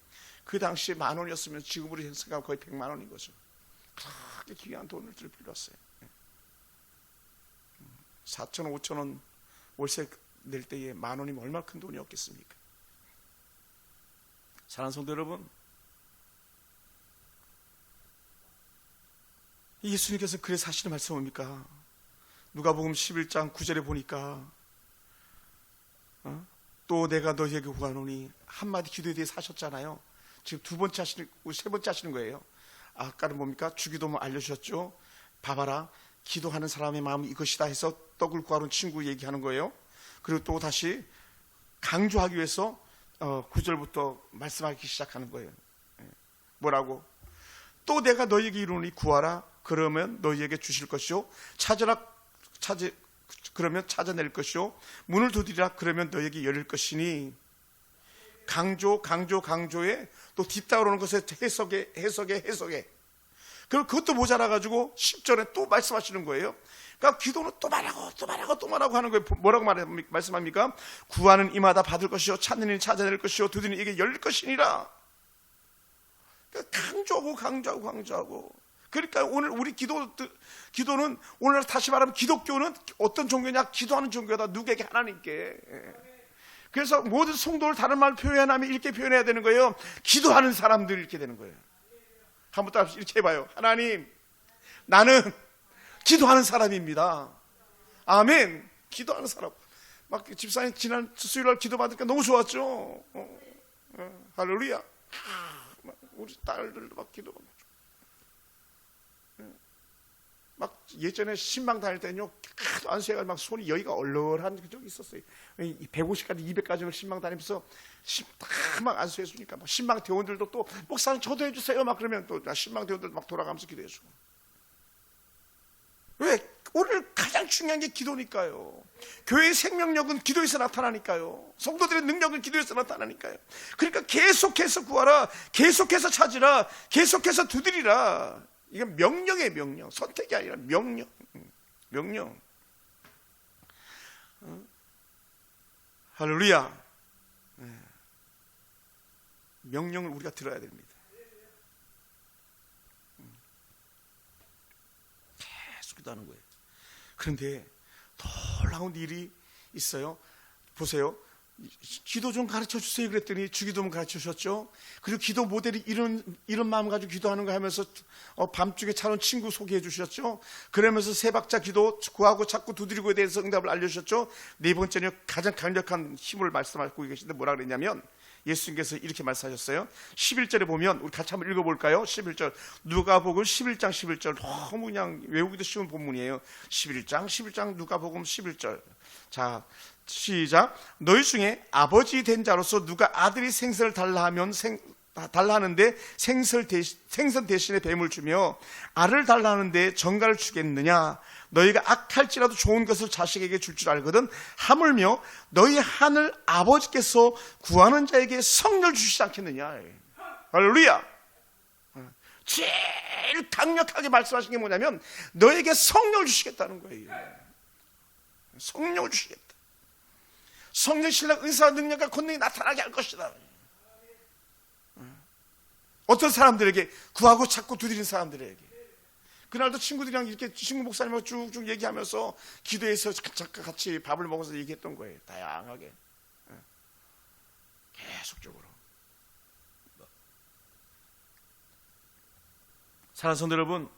그 당시에 10,000원이었으면 지금으로 생각하면 거의 100만 원인 거죠. 그렇게 귀한 돈을 빌려왔어요. 4,000원, 5,000원 월세 낼 때에 10,000원이면 얼마나 큰 돈이었겠습니까? 사랑하는 성도 여러분, 예수님께서 그래서 하시는 말씀은 뭡니까? 누가복음 11장 9절에 보니까, 또 내가 너희에게 구하노니, 한마디 기도에 대해서 하셨잖아요. 지금 두 번째 하시고 세 번째 하시는 거예요. 아까는 뭡니까? 주기도문 알려주셨죠? 봐봐라, 기도하는 사람의 마음이 이것이다 해서 떡을 구하러 온 친구 얘기하는 거예요. 그리고 또 다시 강조하기 위해서 9절부터 말씀하기 시작하는 거예요. 뭐라고? 또 내가 너희에게 이르노니 구하라, 그러면 너희에게 주실 것이요, 그러면 찾아낼 것이요, 문을 두드리라, 그러면 너희에게 열릴 것이니. 강조에 또 뒤따라 오는 것에 해석에 그럼 그것도 모자라가지고 10절에 또 말씀하시는 거예요. 그러니까 기도는 또 말하고 하는 거예요. 뭐라고 말씀합니까? 구하는 이마다 받을 것이요, 찾는 이는 찾아낼 것이요, 두드리는 이게 열릴 것이니라. 강조하고. 그러니까 오늘 우리 기도는 오늘 다시 말하면 기독교는 어떤 종교냐? 기도하는 종교다. 누구에게? 하나님께. 그래서 모든 성도를 다른 말로 표현하면 이렇게 표현해야 되는 거예요. 기도하는 사람들 이렇게 되는 거예요. 한번 따라 이렇게 해봐요. 하나님, 나는 기도하는 사람입니다. 아멘. 기도하는 사람. 막 집사님 지난 수요일날 기도 받으니까 너무 좋았죠. 할렐루야. 우리 딸들도 막 기도 받고. 막 예전에 신방 다닐 때는요, 안수해가지고 막 손이 여기가 얼얼한 적이 있었어요. 150까지 200까지를 신방 다니면서 막 안수해주니까 막 신방 대원들도 또 목사님 저도 해주세요 막 그러면 또 신방 대원들도 막 돌아가면서 기도해주고. 왜? 오늘 가장 중요한 게 기도니까요. 교회의 생명력은 기도에서 나타나니까요. 성도들의 능력은 기도에서 나타나니까요. 그러니까 계속해서 구하라, 계속해서 찾으라, 계속해서 두드리라. 이건 명령이에요. 명령. 선택이 아니라 명령. 할렐루야. 명령을 우리가 들어야 됩니다. 계속 기도하는 거예요. 그런데 놀라운 일이 있어요. 보세요. 기도 좀 가르쳐 주세요 그랬더니 주기도문 가르쳐 주셨죠. 그리고 기도 모델이 이런 마음 가지고 기도하는 거 하면서 밤중에 찾아온 친구 소개해 주셨죠. 그러면서 세 박자 기도 구하고 찾고 두드리고에 대해서 응답을 알려주셨죠. 네 번째는 가장 강력한 힘을 말씀하고 계신데 뭐라 그랬냐면 예수님께서 이렇게 말씀하셨어요. 11절에 보면 우리 같이 한번 읽어볼까요? 11절 누가복음 11장 11절 너무 그냥 외우기도 쉬운 본문이에요. 11장 누가복음 11절. 자 시작. 너희 중에 아버지 된 자로서 누가 아들이 생선을 달라 하는데 생선 대신에 뱀을 주며 알을 달라 하는데 정갈을 주겠느냐? 너희가 악할지라도 좋은 것을 자식에게 줄 알거든. 하물며 너희 하늘 아버지께서 구하는 자에게 성령을 주시지 않겠느냐? 할렐루야. 제일 강력하게 말씀하신 게 뭐냐면 너에게 성령을 주시겠다는 거예요. 성령을 주시겠다. 성령 신랑 은사와 능력과 권능이 나타나게 할 것이다. 어떤 사람들에게? 구하고 찾고 두드리는 사람들에게. 그날도 친구들이랑 이렇게 친구 목사님하고 쭉쭉 얘기하면서 기도해서 같이 밥을 먹어서 얘기했던 거예요. 다양하게. 계속적으로. 사랑하는 성도 여러분,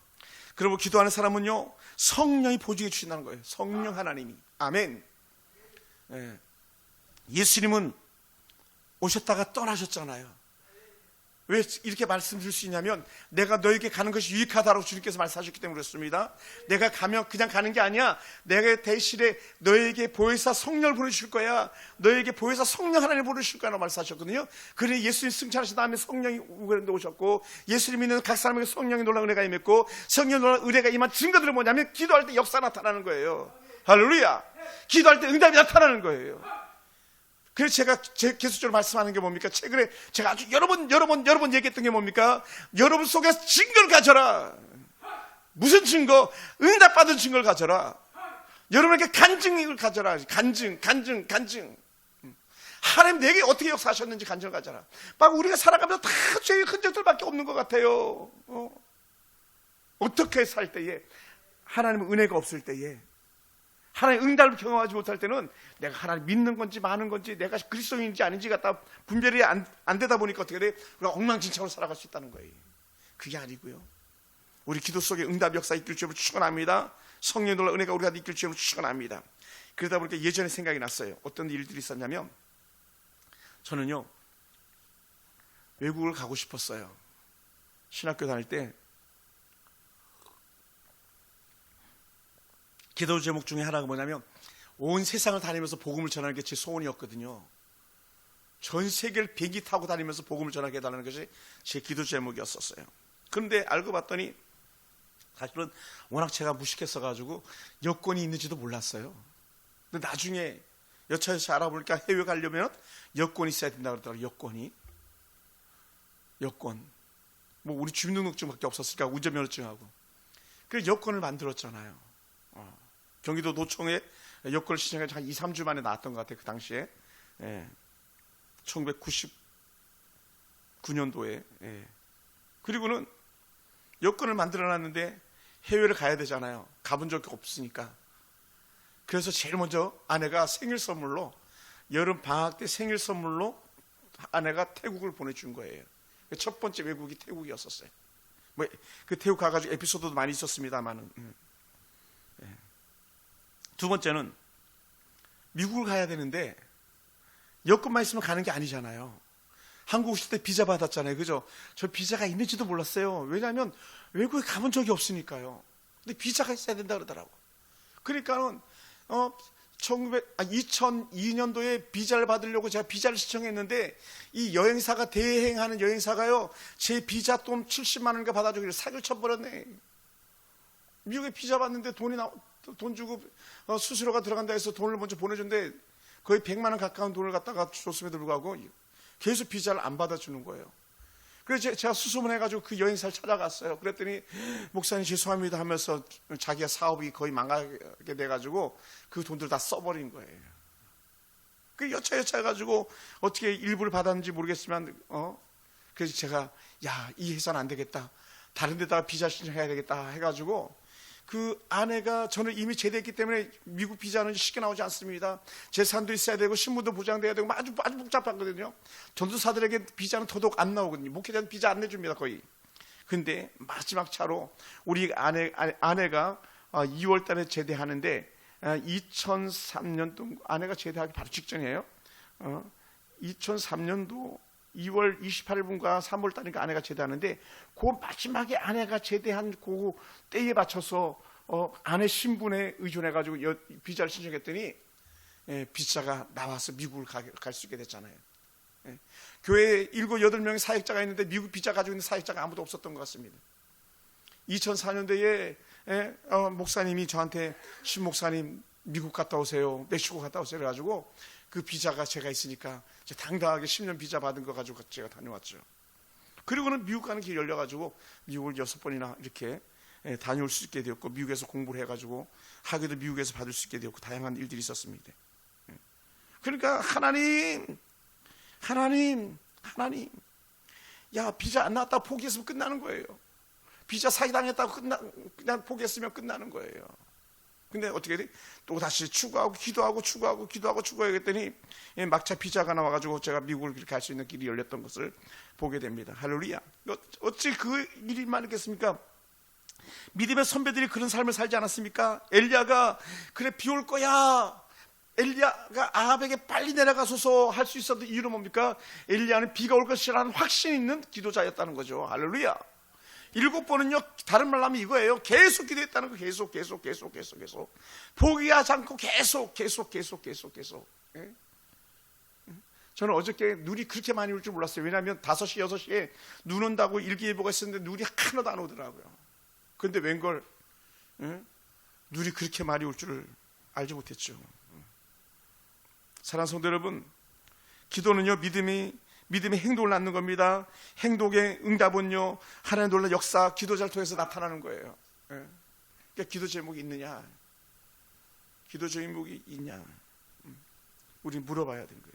그리고 기도하는 사람은요 성령이 보증해 주신다는 거예요. 성령 하나님이. 아멘. 예수님은 오셨다가 떠나셨잖아요. 왜 이렇게 말씀드릴 수 있냐면 내가 너에게 가는 것이 유익하다고 주님께서 말씀하셨기 때문에 그렇습니다. 내가 가면 그냥 가는 게 아니야. 내가 대신에 너에게 보혜사 성령을 보내주실 거야. 너에게 보혜사 성령 하나님을 보내주실 거라고 말씀하셨거든요. 그래 예수님 승천하신 다음에 성령이 우리한테 오셨고 예수님 믿는 각 사람에게 성령의 놀라운 은혜가 임했고 성령의 놀라운 은혜가 임한 증거들은 뭐냐면 기도할 때 역사 나타나는 거예요. 할렐루야. 기도할 때 응답이 나타나는 거예요. 그래서 제가 계속적으로 말씀하는 게 뭡니까? 최근에 제가 아주 여러 번 얘기했던 게 뭡니까? 여러분 속에서 증거를 가져라. 무슨 증거? 응답받은 증거를 가져라. 여러분에게 간증을 가져라. 간증. 하나님 내게 어떻게 역사하셨는지 간증을 가져라. 막 우리가 살아가면서 다 죄의 흔적들밖에 없는 것 같아요. 어떻게 살 때에 하나님의 은혜가 없을 때에 하나님의 응답을 경험하지 못할 때는 내가 하나님 믿는 건지 마는 건지 내가 그리스도인인지 아닌지 갖다 분별이 안 되다 보니까 어떻게 돼? 우리가 엉망진창으로 살아갈 수 있다는 거예요. 그게 아니고요. 우리 기도 속에 응답 역사 이끌 줄을 축원합니다. 성령의 놀라운 은혜가 우리가 이끌 줄을 축원합니다. 그러다 보니까 예전에 생각이 났어요. 어떤 일들이 있었냐면 저는요 외국을 가고 싶었어요. 신학교 다닐 때 기도 제목 중에 하나가 뭐냐면 온 세상을 다니면서 복음을 전하는 게 제 소원이었거든요. 전 세계를 비행기 타고 다니면서 복음을 전하게 해달라는 것이 제 기도 제목이었었어요. 그런데 알고 봤더니 사실은 워낙 제가 무식했어가지고 여권이 있는지도 몰랐어요. 근데 나중에 여차여차 알아보니까 해외 가려면 여권이 있어야 된다고 그러더라고요. 여권. 뭐 우리 주민등록증밖에 없었으니까 운전면허증하고. 그래서 여권을 만들었잖아요. 경기도 노총에 여권을 신청해서 한 2, 3주 만에 나왔던 것 같아요. 그 당시에 1999년도에 그리고는 여권을 만들어놨는데 해외를 가야 되잖아요. 가본 적이 없으니까. 그래서 제일 먼저 아내가 생일 선물로, 여름 방학 때 생일 선물로 아내가 태국을 보내준 거예요. 첫 번째 외국이 태국이었었어요. 뭐 그 태국 가가지고 에피소드도 많이 있었습니다만은. 두 번째는 미국을 가야 되는데 여권만 있으면 가는 게 아니잖아요. 한국 오실 때 비자 받았잖아요. 그죠? 저 비자가 있는지도 몰랐어요. 왜냐하면 외국에 가본 적이 없으니까요. 근데 비자가 있어야 된다 그러더라고. 그러니까는 2002년도에 비자를 받으려고 제가 비자를 신청했는데 이 여행사가, 대행하는 여행사가요, 제 비자 돈 70만 원인가 받아주기로 사기를 쳐버렸네. 미국에 비자 받는데 돈 주고 수수료가 들어간다 해서 돈을 먼저 보내준데 거의 100만 원 가까운 돈을 갖다가 줬음에도 불구하고 계속 비자를 안 받아주는 거예요. 그래서 제가 수소문해가지고 그 여행사를 찾아갔어요. 그랬더니 목사님 죄송합니다 하면서 자기가 사업이 거의 망하게 돼가지고 그 돈들 다 써버린 거예요. 그 여차여차 해가지고 어떻게 일부를 받았는지 모르겠지만 그래서 제가 이 회사는 안 되겠다, 다른 데다가 비자 신청해야 되겠다 해가지고, 그 아내가, 저는 이미 제대했기 때문에 미국 비자는 쉽게 나오지 않습니다. 재산도 있어야 되고 신분도 보장돼야 되고 아주 복잡하거든요. 전도사들에게 비자는 더더욱 안 나오거든요. 목회자는 비자 안 내줍니다, 거의. 근데 마지막 차로 우리 아내가 2월 달에 제대하는데 2003년도, 아내가 제대하기 바로 직전이에요. 2003년도 2월 28일분과 3월 달이니까 아내가 제대하는데, 그 마지막에 아내가 제대한 그 때에 맞춰서 아내 신분에 의존해가지고 비자를 신청했더니 비자가 나와서 미국을 갈 수 있게 됐잖아요. 교회에 7, 8명의 사역자가 있는데 미국 비자 가지고 있는 사역자가 아무도 없었던 것 같습니다. 2004년도에 목사님이 저한테, 신 목사님 미국 갔다 오세요, 멕시코 갔다 오세요 그래가지고 그 비자가 제가 있으니까 당당하게 10년 비자 받은 거 가지고 제가 다녀왔죠. 그리고는 미국 가는 길이 열려가지고 미국을 6번이나 이렇게 다녀올 수 있게 되었고, 미국에서 공부를 해가지고 학위도 미국에서 받을 수 있게 되었고, 다양한 일들이 있었습니다. 그러니까 하나님, 비자 안 나왔다고 포기했으면 끝나는 거예요. 비자 사기당했다고 그냥 포기했으면 끝나는 거예요. 근데 어떻게 돼? 또 다시 추구하고 추구하겠더니 막차 비자가 나와가지고 제가 미국을 그렇게 갈 수 있는 길이 열렸던 것을 보게 됩니다. 할렐루야. 어찌 그 일이 많겠습니까? 믿음의 선배들이 그런 삶을 살지 않았습니까? 엘리야가 그래 비 올 거야, 엘리야가 아합에게 빨리 내려가소서 할 수 있었던 이유는 뭡니까? 엘리야는 비가 올 것이라는 확신이 있는 기도자였다는 거죠. 할렐루야. 7번은요, 다른 말로 하면 이거예요. 계속 기도했다는 거. 계속 포기하지 않고 계속. 예? 저는 어저께 눈이 그렇게 많이 올 줄 몰랐어요. 왜냐하면 5시, 6시에 눈 온다고 일기예보가 있었는데 눈이 하나도 안 오더라고요. 그런데 웬걸 눈이 그렇게 많이 올 줄을 알지 못했죠. 사랑하는 성도 여러분, 기도는요, 믿음의 행동을 낳는 겁니다. 행동의 응답은요, 하나님의 놀라운 역사, 기도자를 통해서 나타나는 거예요. 그러니까 기도 제목이 있느냐, 기도 제목이 있냐, 우리 물어봐야 되는 거예요.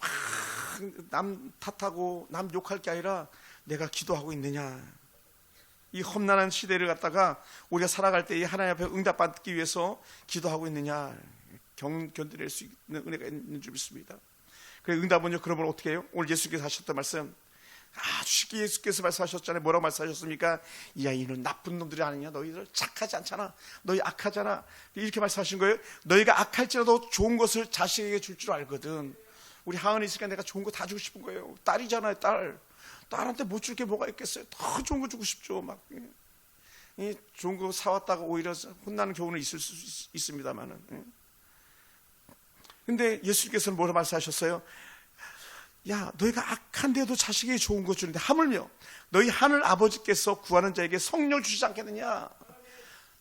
막 남 탓하고 남 욕할 게 아니라 내가 기도하고 있느냐. 이 험난한 시대를 갖다가 우리가 살아갈 때 하나님 앞에 응답받기 위해서 기도하고 있느냐, 견뎌낼 수 있는 은혜가 있는 줄 믿습니다. 그 응답은요, 그러면 어떻게 해요? 오늘 예수께서 하셨던 말씀 아주 쉽게 예수께서 말씀하셨잖아요. 뭐라고 말씀하셨습니까? 야, 이는 나쁜 놈들이 아니냐, 너희들 착하지 않잖아, 너희 악하잖아, 이렇게 말씀하신 거예요. 너희가 악할지라도 좋은 것을 자식에게 줄 줄 알거든. 우리 하은이 있으니까 내가 좋은 거 다 주고 싶은 거예요. 딸이잖아요. 딸한테 못 줄 게 뭐가 있겠어요. 더 좋은 거 주고 싶죠. 막 좋은 거 사왔다가 오히려 혼나는 경우는 있을 수 있습니다만은. 근데 예수님께서는 뭐라 말씀하셨어요? 야, 너희가 악한데도 자식에게 좋은 것 주는데 하물며 너희 하늘 아버지께서 구하는 자에게 성령을 주시지 않겠느냐.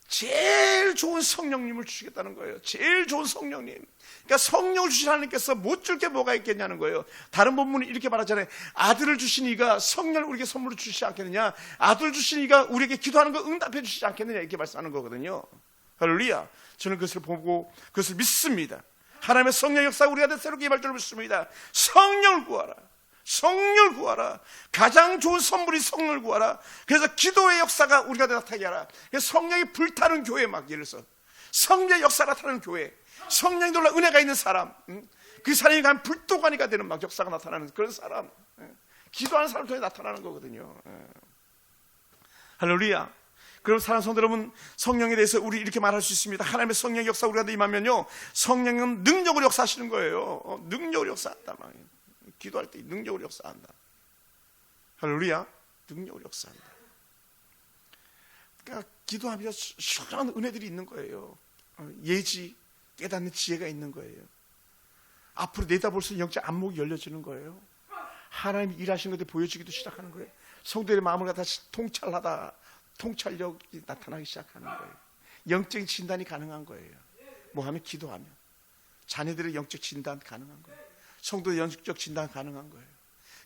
제일 좋은 성령님을 주시겠다는 거예요. 제일 좋은 성령님. 그러니까 성령을 주신 하나님께서 못 줄 게 뭐가 있겠냐는 거예요. 다른 본문은 이렇게 말하잖아요. 아들을 주신 이가 성령을 우리에게 선물로 주시지 않겠느냐. 아들 주신 이가 우리에게 기도하는 거 응답해 주시지 않겠느냐, 이렇게 말씀하는 거거든요. 할렐루야. 저는 그것을 보고 그것을 믿습니다. 하나님의 성령 역사가 우리가 새롭게 임할 줄 믿습니다. 성령을 구하라. 성령을 구하라. 가장 좋은 선물이 성령을 구하라. 그래서 기도의 역사가 우리가 나타나게 하라. 그래서 성령이 불타는 교회, 막 예를 들어서 성령의 역사가 나타나는 교회, 성령이 놀라 은혜가 있는 사람, 그 사람이 가면 불도가니가 되는 막 역사가 나타나는 그런 사람, 기도하는 사람 통해 나타나는 거거든요. 할렐루야. 그럼 사랑하는 성도 여러분, 성령에 대해서 우리 이렇게 말할 수 있습니다. 하나님의 성령의 역사 우리가 임하면요, 성령은 능력으로 역사하시는 거예요. 능력으로 역사한다. 기도할 때 능력으로 역사한다. 할렐루야. 능력으로 역사한다. 그러니까 기도하면서 시원한 은혜들이 있는 거예요. 예지, 깨닫는 지혜가 있는 거예요. 앞으로 내다볼 수 있는 영적 안목이 열려지는 거예요. 하나님이 일하시는 것들이 보여지기도 시작하는 거예요. 성도의 마음을 갖다 통찰하다 통찰력이 나타나기 시작하는 거예요. 영적 진단이 가능한 거예요. 뭐 하면? 기도하면. 자녀들의 영적 진단 가능한 거예요. 성도의 영적 진단 가능한 거예요.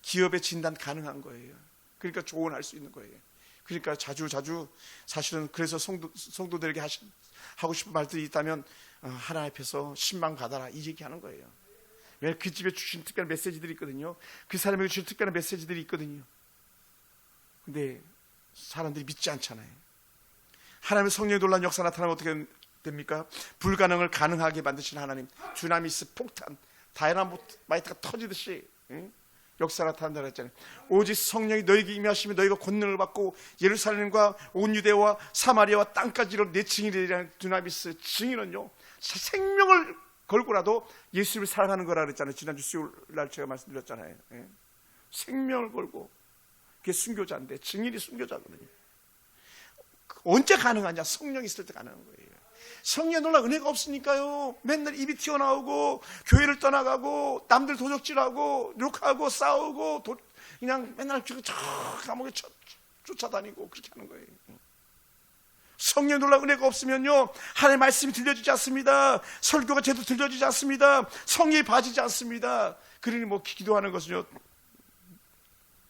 기업의 진단 가능한 거예요. 그러니까 조언할 수 있는 거예요. 그러니까 자주 사실은 그래서 성도들에게 하고 싶은 말들이 있다면 하나님 앞에서 신방 받아라, 이 얘기하는 거예요. 왜? 그 집에 주신 특별한 메시지들이 있거든요. 그 사람에게 주신 특별한 메시지들이 있거든요. 근데 사람들이 믿지 않잖아요. 하나님의 성령의 놀라운 역사 나타나면 어떻게 됩니까? 불가능을 가능하게 만드신 하나님, 두나미스 폭탄, 다이나마이트가 터지듯이 역사 나타난다 그랬잖아요. 오직 성령이 너에게 임하시면 너희가 권능을 받고 예루살렘과 온 유대와 사마리아와 땅까지로 내 증인이라는 두나미스 증인은요, 생명을 걸고라도 예수님을 사랑하는 거라 그랬잖아요. 지난주 수요일 날 제가 말씀드렸잖아요. 생명을 걸고, 그게 순교자인데, 증인이 순교자거든요. 언제 가능하냐? 성령이 있을 때 가능한 거예요. 성령의 놀라운 은혜가 없으니까요, 맨날 입이 튀어나오고 교회를 떠나가고 남들 도적질하고 욕하고 싸우고 그냥 맨날 저 감옥에 쫓아다니고 그렇게 하는 거예요. 성령의 놀라운 은혜가 없으면요, 하나님의 말씀이 들려지지 않습니다. 설교가 제대로 들려지지 않습니다. 성령이 봐지지 않습니다. 그러니 뭐 기도하는 것은요,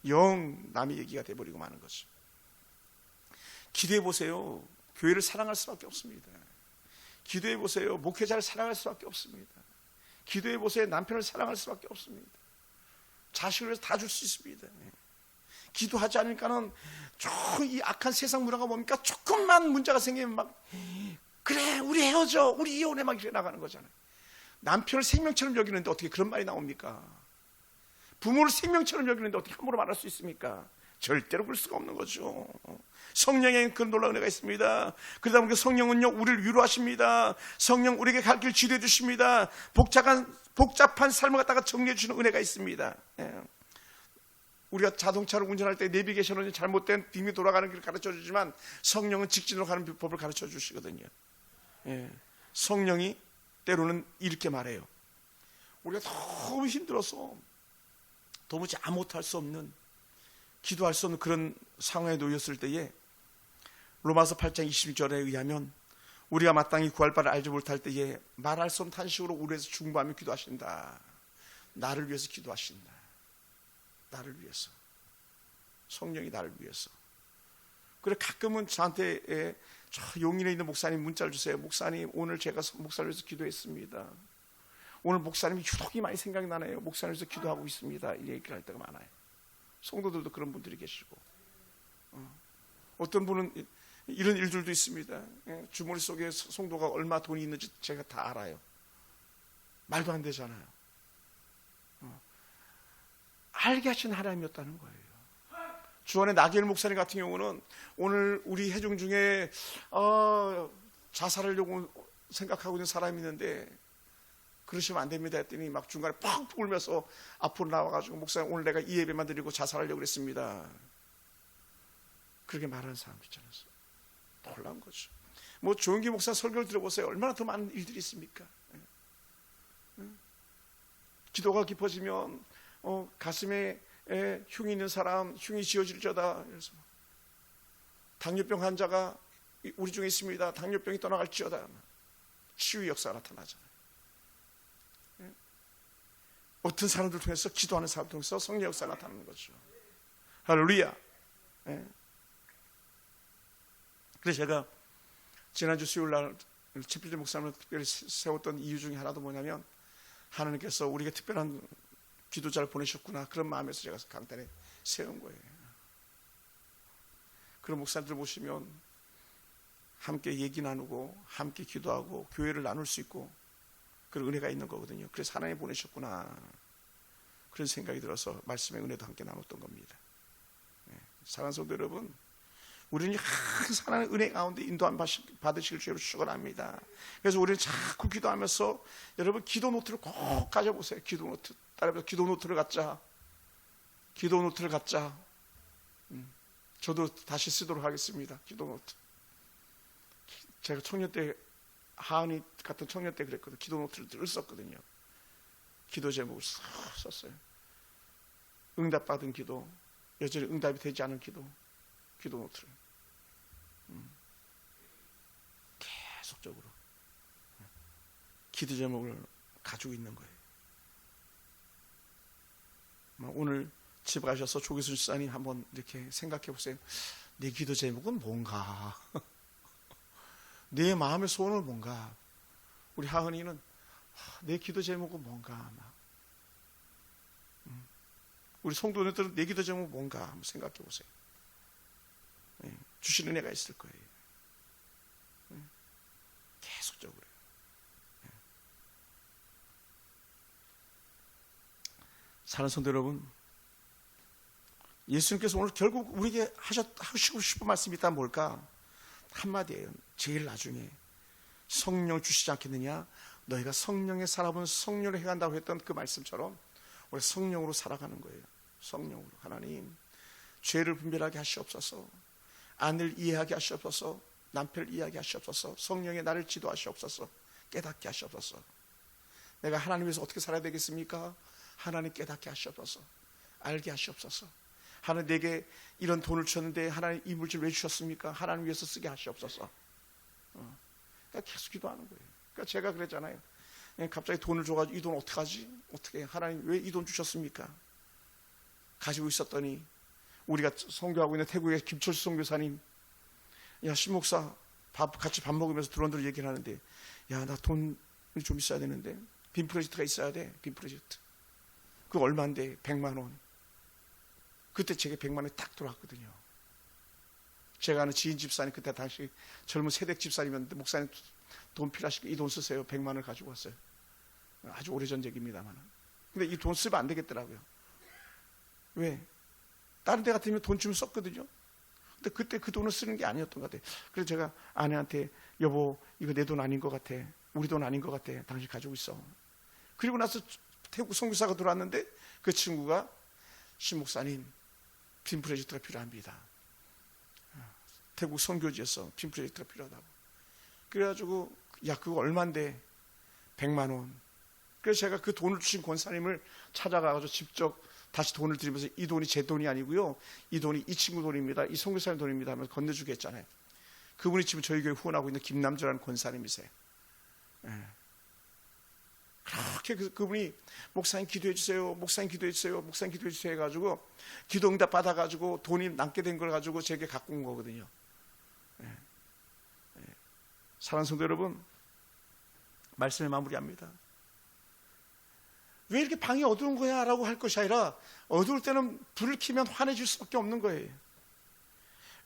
영 남의 얘기가 돼버리고 마는 거죠. 기도해 보세요. 교회를 사랑할 수밖에 없습니다. 기도해 보세요. 목회자를 사랑할 수밖에 없습니다. 기도해 보세요. 남편을 사랑할 수밖에 없습니다. 자식을 위해서 다 줄 수 있습니다. 기도하지 않으니까는 이 악한 세상 문화가 뭡니까? 조금만 문제가 생기면 막, 그래 우리 헤어져, 우리 이혼해, 막 이렇게 나가는 거잖아요. 남편을 생명처럼 여기는데 어떻게 그런 말이 나옵니까? 부모를 생명처럼 여기는데 어떻게 함부로 말할 수 있습니까? 절대로 그럴 수가 없는 거죠. 성령에 그런 놀라운 은혜가 있습니다. 그러다 보니까 성령은요, 우리를 위로하십니다. 성령 우리에게 갈 길 지도해 주십니다. 복잡한 삶을 갖다가 정리해 주시는 은혜가 있습니다. 우리가 자동차를 운전할 때 내비게이션은 잘못된 빙이 돌아가는 길을 가르쳐 주지만 성령은 직진으로 가는 법을 가르쳐 주시거든요. 성령이 때로는 이렇게 말해요. 우리가 너무 힘들어서 도무지 아무것도 할 수 없는, 기도할 수 없는 그런 상황에 놓였을 때에 로마서 8장 20절에 의하면 우리가 마땅히 구할 바를 알지 못할 때에 말할 수 없는 탄식으로 우리에서 중보하며 기도하신다. 나를 위해서 기도하신다. 나를 위해서. 성령이 나를 위해서. 그래 가끔은 저한테 용인에 있는 목사님 문자를 주세요. 목사님, 오늘 제가 목사를 위해서 기도했습니다. 오늘 목사님이 유독이 많이 생각이 나네요. 목사를 위해서 기도하고 있습니다. 이 얘기를 할 때가 많아요. 성도들도 그런 분들이 계시고, 어떤 분은 이런 일들도 있습니다. 주머니 속에 성도가 얼마 돈이 있는지 제가 다 알아요. 말도 안 되잖아요. 알게 하신 하나님이었다는 거예요. 주원의 나기엘 목사님 같은 경우는 오늘 우리 회중 중에 자살하려고 생각하고 있는 사람이 있는데 그러시면 안 됩니다 했더니 막 중간에 팍 울면서 앞으로 나와가지고, 목사님 오늘 내가 이 예배만 드리고 자살하려고 그랬습니다. 그렇게 말하는 사람도 있잖아요. 놀라운 거죠. 뭐 조용기 목사 설교를 들어보세요. 얼마나 더 많은 일들이 있습니까? 기도가 깊어지면 가슴에 흉이 있는 사람 흉이 지어질지어다. 그래서 당뇨병 환자가 우리 중에 있습니다. 당뇨병이 떠나갈지어다. 치유 역사가 나타나잖아요. 어떤 사람들 통해서, 기도하는 사람들 통해서 성령 역사가 나타나는 거죠. 할렐루야. 그래서 제가 지난주 수요일 날 최필재 목사님을 특별히 세웠던 이유 중에 하나도 뭐냐면, 하나님께서 우리에게 특별한 기도자를 보내셨구나, 그런 마음에서 제가 강단에 세운 거예요. 그런 목사님들 보시면 함께 얘기 나누고 함께 기도하고 교회를 나눌 수 있고 그런 은혜가 있는 거거든요. 그래서 하나님 보내셨구나, 그런 생각이 들어서 말씀의 은혜도 함께 나눴던 겁니다. 사랑하는 성도 여러분, 우리는 항상 하나님의 은혜 가운데 인도함 받으실 줄로 축원합니다. 그래서 우리는 자꾸 기도하면서 여러분 기도 노트를 꼭 가져보세요. 기도 노트 따라해서 기도 노트를 갖자. 기도 노트를 갖자. 저도 다시 쓰도록 하겠습니다. 기도 노트. 제가 청년 때, 하은이 같은 청년 때 그랬거든요. 기도 노트를 썼거든요. 기도 제목을 썼어요. 응답받은 기도, 여전히 응답이 되지 않은 기도, 기도 노트를 계속적으로 기도 제목을 가지고 있는 거예요. 오늘 집에 가셔서 조기순 집사님 한번 이렇게 생각해 보세요. 내 기도 제목은 뭔가? 내 마음의 소원은 뭔가? 우리 하은이는 내 기도 제목은 뭔가? 우리 성도님들은 내 기도 제목은 뭔가? 한번 생각해 보세요. 주신 은혜가 있을 거예요. 계속적으로. 사랑하는 성도 여러분, 예수님께서 오늘 결국 우리에게 하시고 싶은 말씀이 있다면 뭘까? 한마디예요. 제일 나중에 성령을 주시지 않겠느냐? 너희가 성령에 살아본 성령을 해간다고 했던 그 말씀처럼 우리 성령으로 살아가는 거예요. 성령으로. 하나님, 죄를 분별하게 하시옵소서. 아내를 이해하게 하시옵소서. 남편을 이해하게 하시옵소서. 성령에 나를 지도하시옵소서. 깨닫게 하시옵소서. 내가 하나님 위해서 어떻게 살아야 되겠습니까? 하나님 깨닫게 하시옵소서. 알게 하시옵소서. 하나님 내게 이런 돈을 주셨는데 하나님 이 물질 왜 주셨습니까? 하나님 위해서 쓰게 하시옵소서. 그러니까 계속 기도하는 거예요. 그러니까 제가 그랬잖아요. 갑자기 돈을 줘가지고 이 돈 어떡하지? 어떻게 하나님 왜 이 돈 주셨습니까? 가지고 있었더니 우리가 선교하고 있는 태국의 김철수 선교사님, 야 신목사 같이 밥 먹으면서 드론들을 얘기를 하는데, 야 나 돈이 좀 있어야 되는데 빔 프로젝트가 있어야 돼. 빔 프로젝트. 그거 얼마인데? 100만 원. 그때 제게 100만 원이 딱 들어왔거든요. 제가 아는 지인 집사님, 그때 당시 젊은 세댁 집사님이었는데, 목사님 돈 필요하시니까 이 돈 쓰세요. 100만 원을 가지고 왔어요. 아주 오래전 얘기입니다만. 근데 이 돈 쓰면 안 되겠더라고요. 왜? 다른 데 같으면 돈 주면 썼거든요. 근데 그때 그 돈을 쓰는 게 아니었던 것 같아요. 그래서 제가 아내한테, 여보 이거 내 돈 아닌 것 같아. 우리 돈 아닌 것 같아. 당신 가지고 있어. 그리고 나서 태국 선교사가 들어왔는데 그 친구가, 신 목사님 빔 프로젝트가 필요합니다. 태국 선교지에서 빔 프로젝트가 필요하다고. 그래가지고 야 그거 얼만데? 100만 원. 그래서 제가 그 돈을 주신 권사님을 찾아가서 직접 다시 돈을 드리면서 이 돈이 제 돈이 아니고요, 이 돈이 이 친구 돈입니다, 이 선교사님 돈입니다 하면서 건네주게 했잖아요. 그분이 지금 저희 교회 후원하고 있는 김남주라는 권사님이세요. 그렇게 그분이 목사님 기도해 주세요, 목사님 기도해 주세요, 목사님 기도해 주세요 해가지고 기도 응답 받아가지고 돈이 남게 된 걸 가지고 제게 갖고 온 거거든요. 사랑하는 성도 여러분, 말씀을 마무리합니다. 왜 이렇게 방이 어두운 거야? 라고 할 것이 아니라, 어두울 때는 불을 켜면 환해질 수밖에 없는 거예요.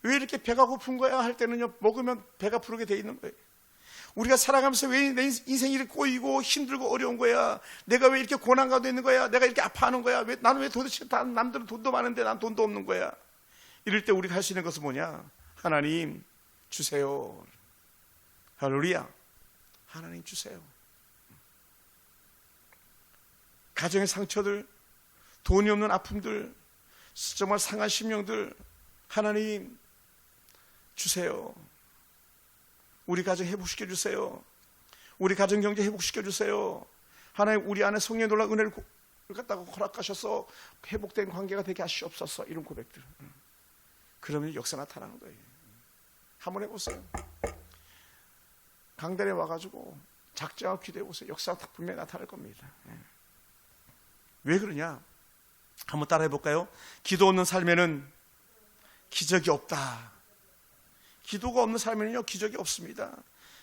왜 이렇게 배가 고픈 거야? 할 때는요, 먹으면 배가 부르게 돼 있는 거예요. 우리가 살아가면서 왜 내 인생이 이렇게 꼬이고 힘들고 어려운 거야? 내가 왜 이렇게 고난 가운데 있는 거야? 내가 이렇게 아파하는 거야? 나는 왜 도대체 남들은 돈도 많은데 난 돈도 없는 거야? 이럴 때 우리가 할 수 있는 것은 뭐냐? 하나님 주세요. 할렐루야. 하나님 주세요. 가정의 상처들, 돈이 없는 아픔들, 정말 상한 심령들, 하나님 주세요. 우리 가정 회복시켜 주세요. 우리 가정 경제 회복시켜 주세요. 하나님 우리 안에 성령의 놀라운 은혜를 갖다가 허락하셔서 회복된 관계가 되게 하시옵소서. 이런 고백들. 그러면 역사 나타나는 거예요. 한번 해보세요. 강단에 와가지고 작정하고 기도해 보세요. 역사가 분명히 나타날 겁니다. 왜 그러냐? 한번 따라해 볼까요? 기도 없는 삶에는 기적이 없다. 기도가 없는 삶에는요, 기적이 없습니다.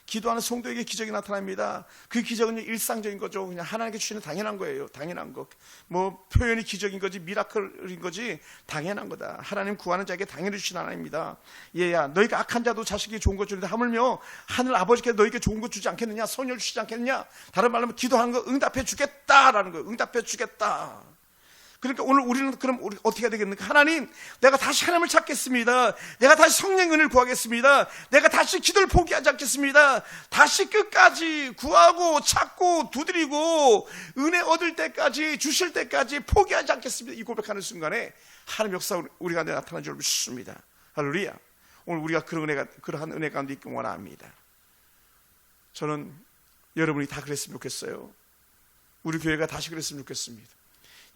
기도하는 성도에게 기적이 나타납니다. 그 기적은 일상적인 거죠. 그냥 하나님께 주시는 당연한 거예요. 당연한 거. 뭐 표현이 기적인 거지 미라클인 거지 당연한 거다. 하나님 구하는 자에게 당연히 주신 하나님입니다. 얘야 너희가 악한 자도 자식이 좋은 것 주는데 하물며 하늘 아버지께서 너희에게 좋은 것 주지 않겠느냐? 선을 주시지 않겠느냐? 다른 말로 하면 기도하는 거 응답해 주겠다라는 거예요. 응답해 주겠다. 그러니까 오늘 우리는 그럼 어떻게 해야 되겠습니까? 하나님, 내가 다시 하나님을 찾겠습니다. 내가 다시 성령의 은혜를 구하겠습니다. 내가 다시 기도를 포기하지 않겠습니다. 다시 끝까지 구하고 찾고 두드리고 은혜 얻을 때까지 주실 때까지 포기하지 않겠습니다. 이 고백하는 순간에 하나님 역사 우리 가운데 나타난 줄 믿습니다. 할렐루야. 오늘 우리가 그러한 은혜 가운데 있기 원합니다. 저는 여러분이 다 그랬으면 좋겠어요. 우리 교회가 다시 그랬으면 좋겠습니다.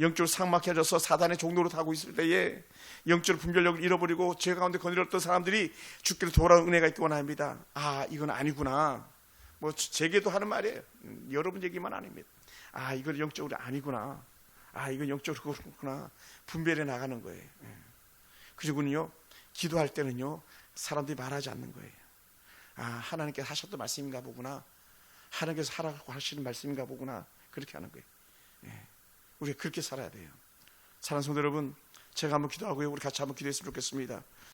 영적으로 삭막해져서 사단의 종로로 타고 있을 때에 영적으로 분별력을 잃어버리고 죄 가운데 거느렸던 사람들이 주께로 돌아온 은혜가 있기 원합니다. 아, 이건 아니구나. 뭐 제게도 하는 말이에요. 여러분 얘기만 아닙니다. 아, 이건 영적으로 아니구나. 아, 이건 영적으로 그렇구나. 분별해 나가는 거예요. 그리고는요, 기도할 때는요, 사람들이 말하지 않는 거예요. 아, 하나님께서 하셨던 말씀인가 보구나. 하나님께서 하라고 하시는 말씀인가 보구나. 그렇게 하는 거예요. 우리가 그렇게 살아야 돼요. 사랑하는 성도 여러분, 제가 한번 기도하고요, 우리 같이 한번 기도했으면 좋겠습니다.